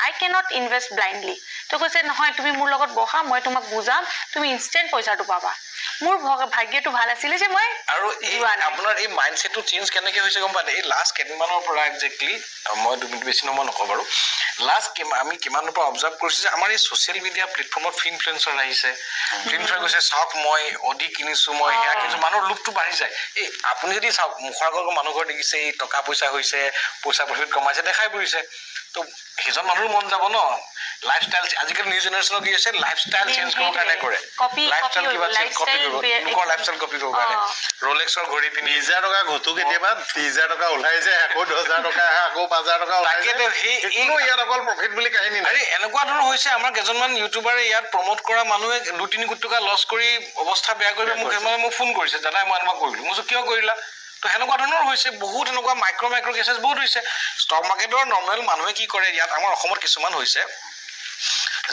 I cannot invest blindly তো কৈছে নহয় তুমি মোৰ লগত বহা মই তোমাক বুজাম তুমি ইনষ্টেন্ট পইচাটো পাবা মোৰ ভাগ্যটো ভাল আছিল যে মই আৰু আপোনাৰ এই মাইন্ডসেটটো চেঞ্জ কেনেকৈ হৈছে গম পালে এই লাষ্ট কেইদিনমানৰ পৰা একজেক্টলি মই দুমিনিট বেছি নম নকওঁ বাৰু লাষ্ট আমি কিমানৰ পৰা অবজাৰ্ভ কৰিছোঁ যে আমাৰ এই ছ'চিয়েল মিডিয়া প্লেটফৰ্মত ফ্ৰী ইনফ্লুৱেঞ্চাৰ আহিছে ফ্ৰী ইনফ্লুৱেঞ্চাৰ কৈছে চাওক মই অডি কিনিছোঁ মই সেয়া কিনিছোঁ মানুহৰ লোভটো বাঢ়ি যায় এই আপুনি যদি চাওক মুখৰ আগৰ মানুহ ঘৰ দেখিছে এই টকা পইচা হৈছে পইচা প্ৰফিট কমাইছে দেখাই পৰিছে তো সেইজন মানুহৰ মন যাব ন লাইফষ্টাইল আজিকালি নিউ জেনেৰেশ্যনৰ কি হৈছে লাইফষ্টাইল চেঞ্জ কৰিব কাৰণে কৰে লাইফষ্টাইল কিবা কপি কৰিব লোকৰ লাইফষ্টাইল কপি কৰিব কাৰণে ৰোলেক্সৰ ঘড়ী পিন্ধি 20,000 টকা ঘটো কেতিয়াবা 30,000 টকা ওলাই যায় আকৌ 10,000 টকা আকৌ 5,000 টকা ওলাই যায় কোনো ইয়াত অকল প্ৰফিট বুলি কাহিনী নাই এনেকুৱা ধৰণৰ হৈছে আমাৰ কেইজনমান ইউটিউবাৰে ইয়াত প্ৰমোট কৰা মানুহে 2-3 কোটি টকা লছ কৰি অৱস্থা বেয়া কৰি মোক ফোন কৰিছে দাদা মই এনেকুৱা কৰিলোঁ মই কিয় কৰিলা তো সেনেকুৱা ধৰণৰ হৈছে বহুত এনেকুৱা মাইক্ৰ কেছেছ বহুত হৈছে ষ্টক মাৰ্কেটৰ নৰ্মেল মানুহে কি কৰে ইয়াত আমাৰ অসমত কিছুমান হৈছে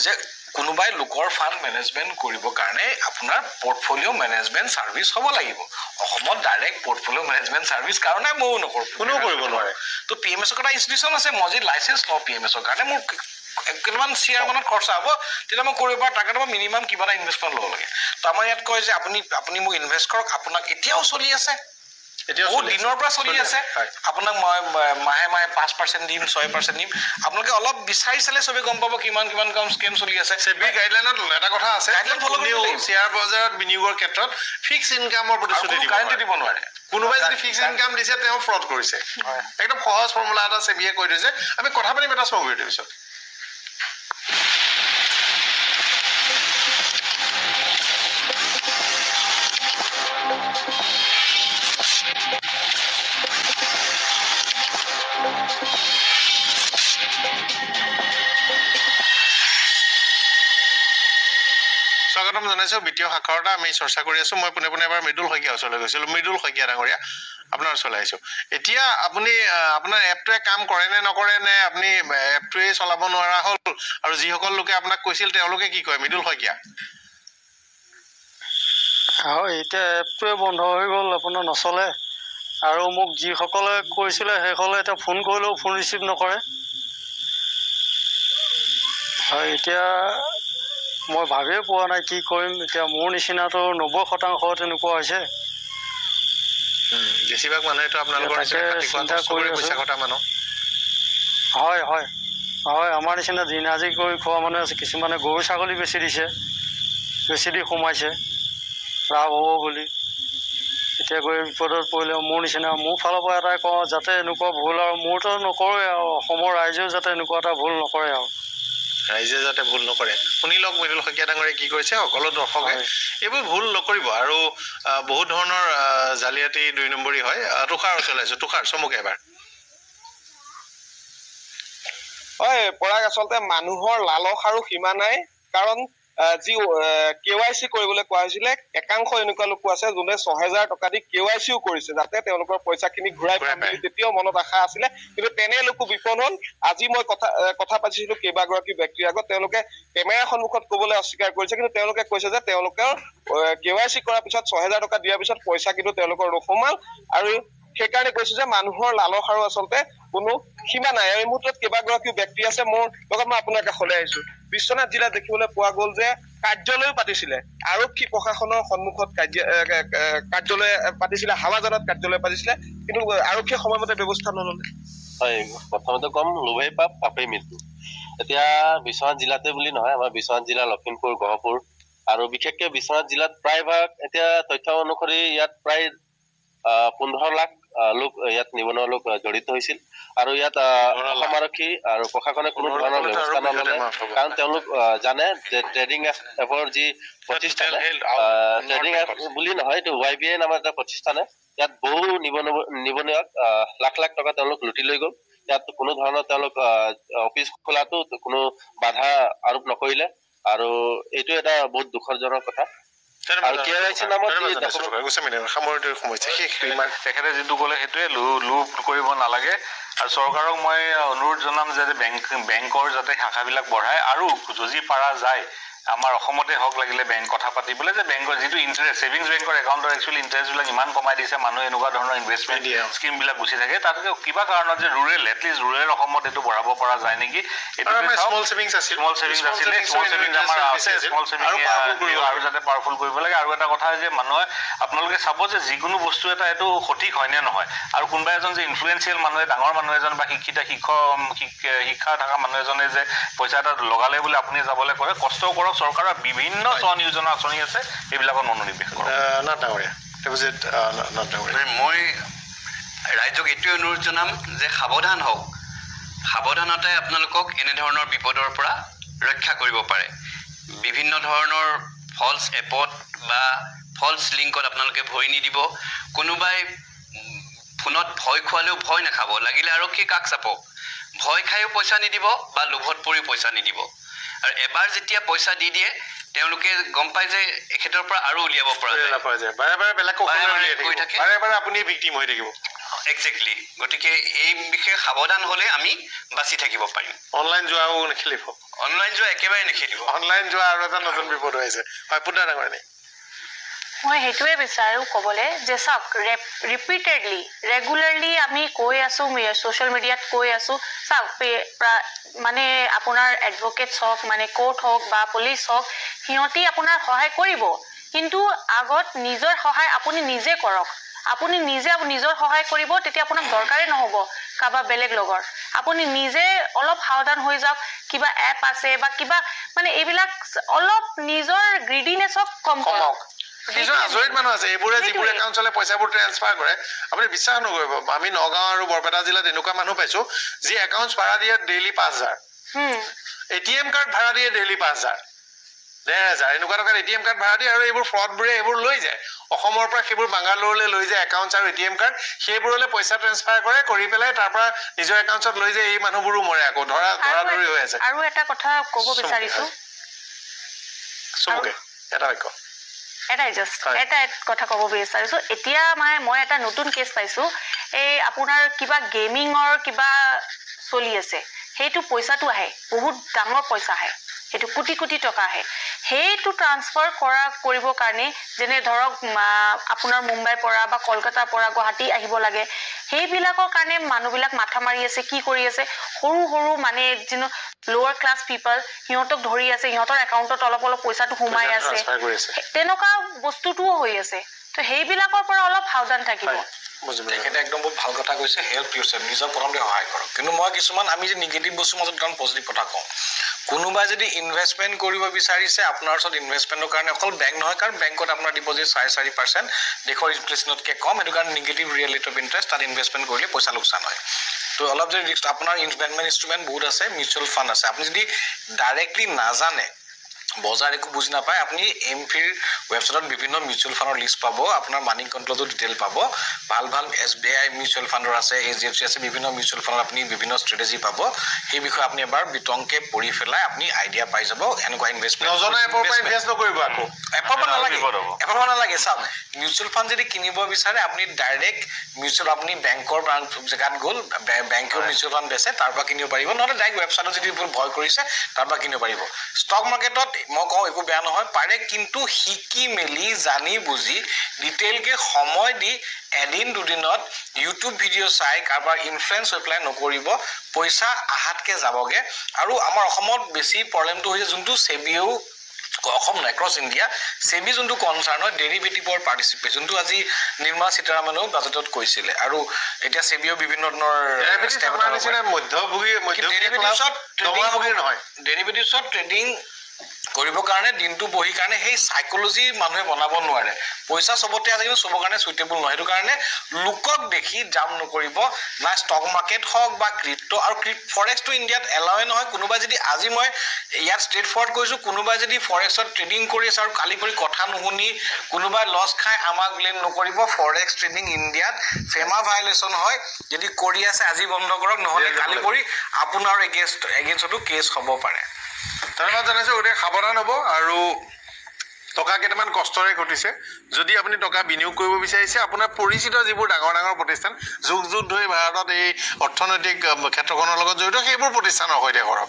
যে কোনোবাই লোকৰ ফাণ্ড মেনেজমেণ্ট কৰিবৰ কাৰণে আপোনাৰ পৰ্টফলিঅ' মেনেজমেণ্ট ছাৰ্ভিচ হ'ব লাগিব অসমত ডাইৰেক্ট পৰ্টফলিঅ' মেনেজমেণ্ট ছাৰ্ভিচ কাৰণে ময়ো নকৰোঁ কোনেও কৰিব নোৱাৰে তো পি এম এছৰ এটা ইনষ্টিটিউশ্যন আছে মই যদি লাইচেঞ্চ লওঁ পি এম এছৰ কাৰণে মোৰ কেইটামান শ্বেয়াৰ মানত খৰচা হ'ব তেতিয়া মই কৰিব পাৰোঁ তাকে মই মিনিমাম কিবা এটা ইনভেষ্টমেণ্ট ল'ব লাগে তো আমাৰ ইয়াত কয় যে আপুনি মোক ইনভেষ্ট কৰক আপোনাক এতিয়াও চলি আছে বহুত দিনৰ পৰা চলি আছে আপোনাক মই মাহে 5% দিম 6% দিম আপোনালোকে অলপ বিচাৰি চালে চবে গম পাব কিমান কম স্কেম চলি আছে সেবি গাইডলাইনত এটা কথা আছে গাইডলাইন ফলো কৰিব লাগিব শ্বেয়াৰ বজাৰত বিনিয়োগৰ ক্ষেত্ৰত ফিক্স ইনকামৰ প্ৰতিশ্ৰুতি দিব নোৱাৰে কোনোবাই যদি ফিক্স ইনকাম দিছে তেওঁ ফ্ৰড কৰিছে একদম সহজ ফৰ্মুলা এটা সেবিয়ে কৈ দিছে আমি কথা পাতিম এটা স্মগ ভিডিঅ' পিছত স্বাগতম জনাইছোঁ বিত্তীয় সাক্ষৰতা আমি চৰ্চা কৰি আছোঁ মই পোনে এবাৰ মৃদুল শইকীয়া ওচৰলৈ গৈছিলোঁ মৃদুল শইকীয়া ডাঙৰীয়া আপোনাৰ ওচৰলৈ আহিছোঁ এতিয়া আপুনি আপোনাৰ এপটোৱে কাম কৰে নে নকৰে নে আপুনি এপটোৱে চলাব নোৱাৰা হ'ল আৰু যিসকল লোকে আপোনাক কৈছিল তেওঁলোকে কি কয় মৃদুল শইকীয়া হয় এতিয়া এপটোৱে বন্ধ হৈ গ'ল আপোনাৰ নচলে আৰু মোক যিসকলে কৈছিলে সেইসকলে এতিয়া ফোন কৰিলেও ফোন ৰিচিভ নকৰে হয় এতিয়া মই ভাবিয়ে পোৱা নাই কি কৰিম এতিয়া মোৰ নিচিনাটো 90% তেনেকুৱা হৈছে বেছিভাগ মানুহেতো আপোনালোকৰ চিন্তা কৰি পইচা ঘটা মানুহ হয় হয় হয় আমাৰ নিচিনা দিন আজি কৰি খোৱা মানুহ আছে কিছুমানে গৰু ছাগলী বেচি দিছে বেচি দি সোমাইছে লাভ হ'ব বুলি এতিয়া গৈ বিপদত পৰিলে মোৰ নিচিনা মোৰ ফালৰ পৰা এটাই কওঁ যাতে এনেকুৱা ভুল আৰু মোৰতো নকৰোৱে আৰু অসমৰ ৰাইজেও যাতে এনেকুৱা এটা ভুল নকৰে আৰু ৰাইজে যাতে ভুল নকৰে শুনি লওক মৃদুল শইকীয়া ডাঙৰীয়াই কি কৈছে সকলো দৰ্শকে এইবোৰ ভুল নকৰিব আৰু বহুত ধৰণৰ জালিয়াতি 2 নম্বৰী হয় তুষাৰ ওচৰলৈ আহিছোঁ তুষাৰ চমুকে এবাৰ হয় পৰাগ আচলতে মানুহৰ লালস আৰু সীমা নাই কাৰণ যি কেৱাইচি কৰিবলৈ কোৱা হৈছিলে একাংশ এনেকুৱা লোক আছে যোনে 6,000 টকা দি কেৱাইচিও কৰিছে যাতে তেওঁলোকৰ পইচাখিনি ঘূৰাই পাম বুলি তেতিয়াও মনত আশা আছিলে কিন্তু তেনে লোকো বিপদ হ'ল আজি মই কথা পাতিছিলোঁ কেইবাগৰাকী ব্যক্তিৰ আগত তেওঁলোকে কেমেৰাৰ সন্মুখত ক'বলৈ অস্বীকাৰ কৰিছে কিন্তু তেওঁলোকে কৈছে যে তেওঁলোকৰ কেৱাইচি কৰাৰ পিছত 6,000 টকা দিয়াৰ পিছত পইচা কিন্তু তেওঁলোকৰ নোসোমাল আৰু সেইকাৰণে কৈছো যে মানুহৰ লালস আৰু আচলতে কোনো সীমা নাই এই মুহূৰ্তত কেইবাগৰাকী ব্যক্তি আছে মোৰ লগত মই আপোনাৰ কাষলৈ আহিছোঁ বিশ্বনাথ জিলাত দেখিবলৈ পোৱা গ'ল যে কাৰ্যালয়ো পাতিছিলে আৰক্ষী প্ৰশাসনৰ সন্মুখত কাৰ্যালয় পাতিছিলে হাৱাজানত কাৰ্যালয় পাতিছিলে কিন্তু আৰক্ষীয়ে সময়মতে ব্যৱস্থা নল'লে হয় প্ৰথমতে কম লোভেই পাপ পাপেই মৃত্যু এতিয়া বিশ্বনাথ জিলাতে বুলি নহয় আমাৰ বিশ্বনাথ জিলা লখিমপুৰ গহপুৰ আৰু বিশেষকৈ বিশ্বনাথ জিলাত প্ৰায়ভাগ এতিয়া তথ্য অনুসৰি ইয়াত প্ৰায় 15 লাখ লোক ইয়াত নিবনুৱা লোক জড়িত হৈছিল আৰু ইয়াত অসম আৰক্ষী আৰু প্ৰশাসনে কোনো ধৰণৰ ব্যৱস্থা নল'লে কাৰণ তেওঁলোক জানে যে ট্ৰেডিং এপৰ যি প্ৰতিষ্ঠান ট্ৰেডিং এপ বুলি নহয় এইটো YBI নামৰ এটা প্ৰতিষ্ঠানে ইয়াত বহু নিবনুৱাক লাখ লাখ টকা তেওঁলোক লুটি লৈ গ'ল ইয়াত কোনো ধৰণৰ তেওঁলোক অফিচ খোলাটো কোনো বাধা আৰোপ নকৰিলে আৰু এইটো এটা বহুত দুখজনক কথা আৰু কেৱাইচি নামত তেখেতে যিটো ক'লে সেইটোৱে লোভ কৰিব নালাগে আৰু চৰকাৰক মই অনুৰোধ জনাম যে বেংকৰ যাতে শাখাবিলাক বঢ়ায় আৰু যদি পাৰা যায় আমাৰ অসমতে হওক লাগিলে বেংক কথা পাতিবলৈ যে বেংকৰ যিটো ইণ্টাৰেষ্ট ছেভিংছ বেংকৰ একাউণ্টৰ একচুৱেলি ইণ্টাৰেষ্টবিলাক ইমান কমাই দিছে মানুহে এনেকুৱা ধৰণৰ ইনভেষ্টমেণ্ট স্কিমবিলাক গুচি থাকে তাতকৈ কিবা কাৰণত যে ৰুৰেল এটলিষ্ট ৰুৰেল অসমত এইটো বঢ়াব পৰা যায় নেকি স্মল ছেভিংছ আছিলে আমাৰ আছে স্মল ছেভিং আৰু যাতে পাৱাৰফুল কৰিব লাগে আৰু এটা কথা যে মানুহে আপোনালোকে চাব যে যিকোনো বস্তু এটা এইটো সঠিক হয় নে নহয় আৰু কোনোবা এজন যে ইনফ্লুৱেঞ্চিয়েল মানুহে ডাঙৰ মানুহ এজন বা শিক্ষা থকা মানুহ এজনে যে পইচা এটা লগালে বুলি আপুনি যাবলৈ কৰে কষ্ট কৰক চৰকাৰৰ বিভিন্ন স্বনিয়োজনৰ আঁচনি আছে এইবিলাকত মনোনিৱেশ কৰক মই ৰাইজক এইটোৱে অনুৰোধ জনাম যে সাৱধান হওক সাৱধানতে আপোনালোকক এনেধৰণৰ বিপদৰ পৰা ৰক্ষা কৰিব পাৰে বিভিন্ন ধৰণৰ ফলছ এপত বা ফলছ লিংকত আপোনালোকে ভৰি নিদিব কোনোবাই ফোনত ভয় খোৱালেও ভয় নাখাব লাগিলে আৰক্ষী কাষ চাপক ভয় খায়ো পইচা নিদিব বা লোভত পৰিও পইচা নিদিব আৰু এবাৰ যেতিয়া পইচা দি দিয়ে তেওঁলোকে গম পায় যে এখেতৰ পৰা আৰু উলিয়াব পৰা যায় বাৰে আপুনি ভিক্টিম হৈ থাকিব একজেক্টলি গতিকে এই বিষয়ে সাৱধান হ'লে আমি বাচি থাকিব পাৰিম অনলাইন যোৱাও নেখেলিব অনলাইন যোৱা একেবাৰে নেখেলিব অনলাইন যোৱা আৰু এটা নতুন বিপদ হৈ আছে হয় পুত্ৰ ডাঙৰ নে মই সেইটোৱে বিচাৰোঁ ক'বলৈ যে চাওক ৰিপিটেডলি ৰেগুলাৰলি আমি কৈ আছোঁ ছ'চিয়েল মিডিয়াত কৈ আছোঁ চাওক মানে আপোনাৰ এডভকেটছ হওক মানে কোৰ্ট হওক বা পুলিচ হওক সিহঁতি আপোনাৰ সহায় কৰিব কিন্তু আগত নিজৰ সহায় আপুনি নিজে কৰক আপুনি নিজে নিজৰ সহায় কৰিব তেতিয়া আপোনাক দৰকাৰেই নহ'ব কাৰোবাৰ বেলেগ লগৰ আপুনি নিজে অলপ সাৱধান হৈ যাওক কিবা এপ আছে বা কিবা মানে এইবিলাক অলপ নিজৰ গ্ৰিডিনেছক কম কৰক কিছুমান আচৰিত মানুহ আছে এইবোৰে যিবোৰ একাউণ্ট চলে পইচাবোৰ ট্ৰেন্সফাৰ কৰে আপুনি বিশ্বাস নকৰিব আমি নগাঁও আৰু বৰপেটা জিলাত এনেকুৱা মানুহ পাইছো যি একাউণ্টছ ভাড়া দিয়ে ডেইলি 5,000 এটিএম কাৰ্ড ভাড়া দিয়ে ডেইলি 5,000 1,000 এনেকুৱা টকাৰ এটিএম কাৰ্ড ভাড়া দিয়ে আৰু এইবোৰ ফ্ৰডবোৰে এইবোৰ লৈ যায় অসমৰ পৰা সেইবোৰ বাংগালোৰলৈ লৈ যায় একাউণ্টছ আৰু এটিএম কাৰ্ড সেইবোৰলৈ পইচা ট্ৰেন্সফাৰ কৰে কৰি পেলাই তাৰ পৰা নিজৰ একাউণ্টছত লৈ যায় এই মানুহবোৰো মৰে আকৌ ধৰা-ধৰি হৈ আছে আৰু এটা কথা ক'ব বিচাৰিছোঁ এটা কথা ক'ব বিচাৰিছোঁ এতিয়া মানে মই এটা নতুন কেছ পাইছোঁ এই আপোনাৰ কিবা গেমিঙৰ কিবা চলি আছে সেইটো পইচাটো আহে বহুত ডাঙৰ পইচা আহে সেইটো কোটি কোটি টকা আহে সেইটো ট্ৰান্সফাৰ কৰিবৰ কাৰণে যেনে ধৰক আপোনাৰ মুম্বাইৰ পৰা বা কলকাতাৰ পৰা গুৱাহাটী আহিব লাগে সেইবিলাকৰ কাৰণে মানুহবিলাক মাথা মাৰি আছে কি কৰি আছে সৰু সৰু মানে যিনো লোৱাৰ ক্লাছ পিপল সিহঁতক ধৰি আছে সিহঁতৰ একাউণ্টত অলপ অলপ পইচাটো সোমাই আছে তেনেকুৱা বস্তুটোও হৈ আছে তো সেইবিলাকৰ পৰা অলপ সাৱধান থাকিব তেখেতে একদম বহুত ভাল কথা কৈছে হেল্প ইউৰছেল্ফ নিজৰ প্ৰথমতে সহায় কৰক কিন্তু মই কিছুমান আমি যে নিগেটিভ বস্তুৰ মাজত কাৰণ পজিটিভ কথা কওঁ কোনোবাই যদি ইনভেষ্টমেণ্ট কৰিব বিচাৰিছে আপোনাৰ ওচৰত ইনভেষ্টমেণ্টৰ কাৰণে অকল বেংক নহয় কাৰণ বেংকত আপোনাৰ ডিপজিট 4.5% দেশৰ ইনফ্লেশ্যনতকৈ কম সেইটো কাৰণে negative real rate of interest তাত ইনভেষ্টমেণ্ট কৰিলে পইচা লোকচান হয় তো অলপ যদি ৰিস্ক আপোনাৰ ইনভেষ্টমেণ্ট ইনষ্ট্ৰুমেণ্ট বহুত আছে মিউচুৱেল ফাণ্ড আছে আপুনি যদি ডাইৰেক্টলি নাজানে বজাৰ একো বুজি নাপায় আপুনি এমফিৰ ৱেবছাইটত বিভিন্ন মিউচুৱেল ফাণ্ডৰ লিষ্ট পাব আপোনাৰ মানি কণ্ট্ৰলৰ ডিটেইল পাব ভাল ভাল SBI মিউচুৱেল ফাণ্ডৰ আছে HDFC আছে বিভিন্ন মিউচুৱেল ফাণ্ডৰ আপুনি বিভিন্ন ষ্ট্ৰেটেজি পাব সেই বিষয়ে আপুনি এবাৰ বিতংকে পঢ়ি পেলাই আপুনি আইডিয়া পাই যাব এনেকুৱা ইনভেষ্টমেণ্ট নজনা এপৰ পৰা ইনভেষ্ট নকৰিব আকৌ এপৰ পৰা নালাগে চাওক মিউচুৱেল ফাণ্ড যদি কিনিব বিচাৰে আপুনি ডাইৰেক্ট মিউচুৱেল আপুনি বেংকৰ জেগাত গ'ল বেংকৰ মিউচুৱেল ফাণ্ড বেচে তাৰ পৰা কিনিব পাৰিব নহ'লে ডাইৰেক্ট ৱেবছাইটত যদি ভয় কৰিছে তাৰ পৰা কিনিব পাৰিব ষ্টক মাৰ্কেটত মই কওঁ একো বেয়া নহয় পাৰে কিন্তু শিকি মেলি জানি বুজি ডিটেইলকে সময় দি এদিন দুদিনত ইউটিউব ভিডিঅ' চাই কাৰোবাৰ ইনফ্লুৱেঞ্চ হৈ পেলাই নকৰিব পইচা আহাতকৈ যাবগৈ আৰু আমাৰ অসমত বেছি প্ৰব্লেমটো হৈছে যোনটো সেবিও অসম নাই ক্ৰছ ইণ্ডিয়া সেবি যোনটো কনচাৰ্ণ হয় ডেৰিভেটিভৰ পাৰ্টিচিপেট যোনটো আজি নিৰ্মলা সীতাৰামনেও বাজেটত কৈছিলে আৰু এতিয়া সেবিও বিভিন্ন ধৰণৰ ডেৰিভেটিভছত ট্ৰেডিং কৰিব কাৰণে দিনটো বহি কাৰণে সেই সাইকোলজি মানুহে বনাব নোৱাৰে পইচা সবতে আছে কিন্তু সবৰ কাৰণে সুইটেবল নহয় সেইটো কাৰণে লোকক দেখি জাম নকৰিব না ষ্টক মাৰ্কেট হওক বা ক্ৰিপ্টো আৰু ফৰেক্সটো ইণ্ডিয়াত এলাৱে নহয় কোনোবাই যদি আজি মই ইয়াত ষ্ট্ৰেট ফৰৱাৰ্ড কৈছোঁ কোনোবাই যদি ফৰেক্সত ট্ৰেডিং কৰি আছে আৰু কালি পৰি কথা নুশুনি কোনোবাই লছ খাই আমাক ব্লেম নকৰিব ফৰেক্স ট্ৰেডিং ইণ্ডিয়াত ফেমা ভাইলেশ্যন হয় যদি কৰি আছে আজি বন্ধ কৰক নহ'লে কালি পৰি আপোনাৰ এগেইনষ্টতো কেছ হ'ব পাৰে ধন্যবাদ জনাইছোঁ গতিকে সাৱধান হ'ব আৰু টকা কেইটামান কষ্টৰে ঘটিছে যদি আপুনি টকা বিনিয়োগ কৰিব বিচাৰিছে আপোনাৰ পৰিচিত যিবোৰ ডাঙৰ ডাঙৰ প্ৰতিষ্ঠান যুগ যুগ ধৰি ভাৰতত এই অৰ্থনৈতিক ক্ষেত্ৰখনৰ লগত জড়িত সেইবোৰ প্ৰতিষ্ঠানৰ সৈতে কৰক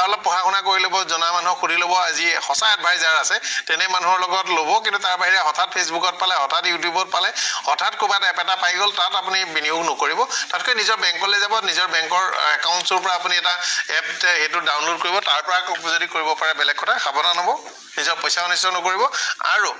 অলপ পঢ়া শুনা কৰি ল'ব জনা মানুহক সুধি ল'ব আজি সঁচা এডভাইজাৰ আছে তেনে মানুহৰ লগত ল'ব কিন্তু তাৰ বাহিৰে হঠাৎ ফেচবুকত পালে হঠাৎ ইউটিউবত পালে হঠাৎ ক'ৰবাত এপ এটা পাই গ'ল তাত আপুনি বিনিয়োগ নকৰিব তাতকৈ নিজৰ বেংকলৈ যাব নিজৰ বেংকৰ একাউণ্টছৰ পৰা আপুনি এটা এপ সেইটো ডাউনলোড কৰিব তাৰ পৰা যদি কৰিব পাৰে বেলেগ কথা সাৱধান হ'ব নিজৰ পইচা অনিষ্ট নকৰিব আৰু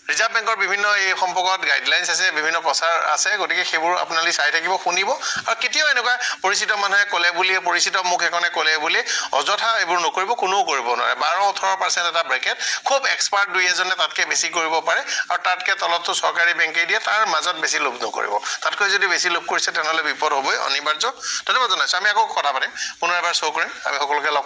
ৰিজাৰ্ভ বেংকৰ বিভিন্ন এই সম্পৰ্কত গাইডলাইনছ আছে বিভিন্ন প্ৰচাৰ আছে গতিকে সেইবোৰ আপোনালোকে চাই থাকিব শুনিব আৰু কেতিয়াও এনেকুৱা পৰিচিত মানুহে ক'লে বুলি পৰিচিত মুখ এখনে ক'লে বুলি অযথা এইবোৰ নকৰিব কোনেও কৰিব নোৱাৰে 12-18% এটা ব্ৰেকেট খুব এক্সপাৰ্ট দুই এজনে তাতকৈ বেছি কৰিব পাৰে আৰু তাতকৈ তলততো চৰকাৰী বেংকে দিয়ে তাৰ মাজত বেছি লোভ নকৰিব তাতকৈ যদি বেছি লোভ কৰিছে তেনেহ'লে বিপদ হ'বই অনিবাৰ্য ধন্যবাদ জনাইছোঁ আমি আকৌ কথা পাতিম পুনৰ এবাৰ শ্ব' কৰিম আমি সকলোকে লগ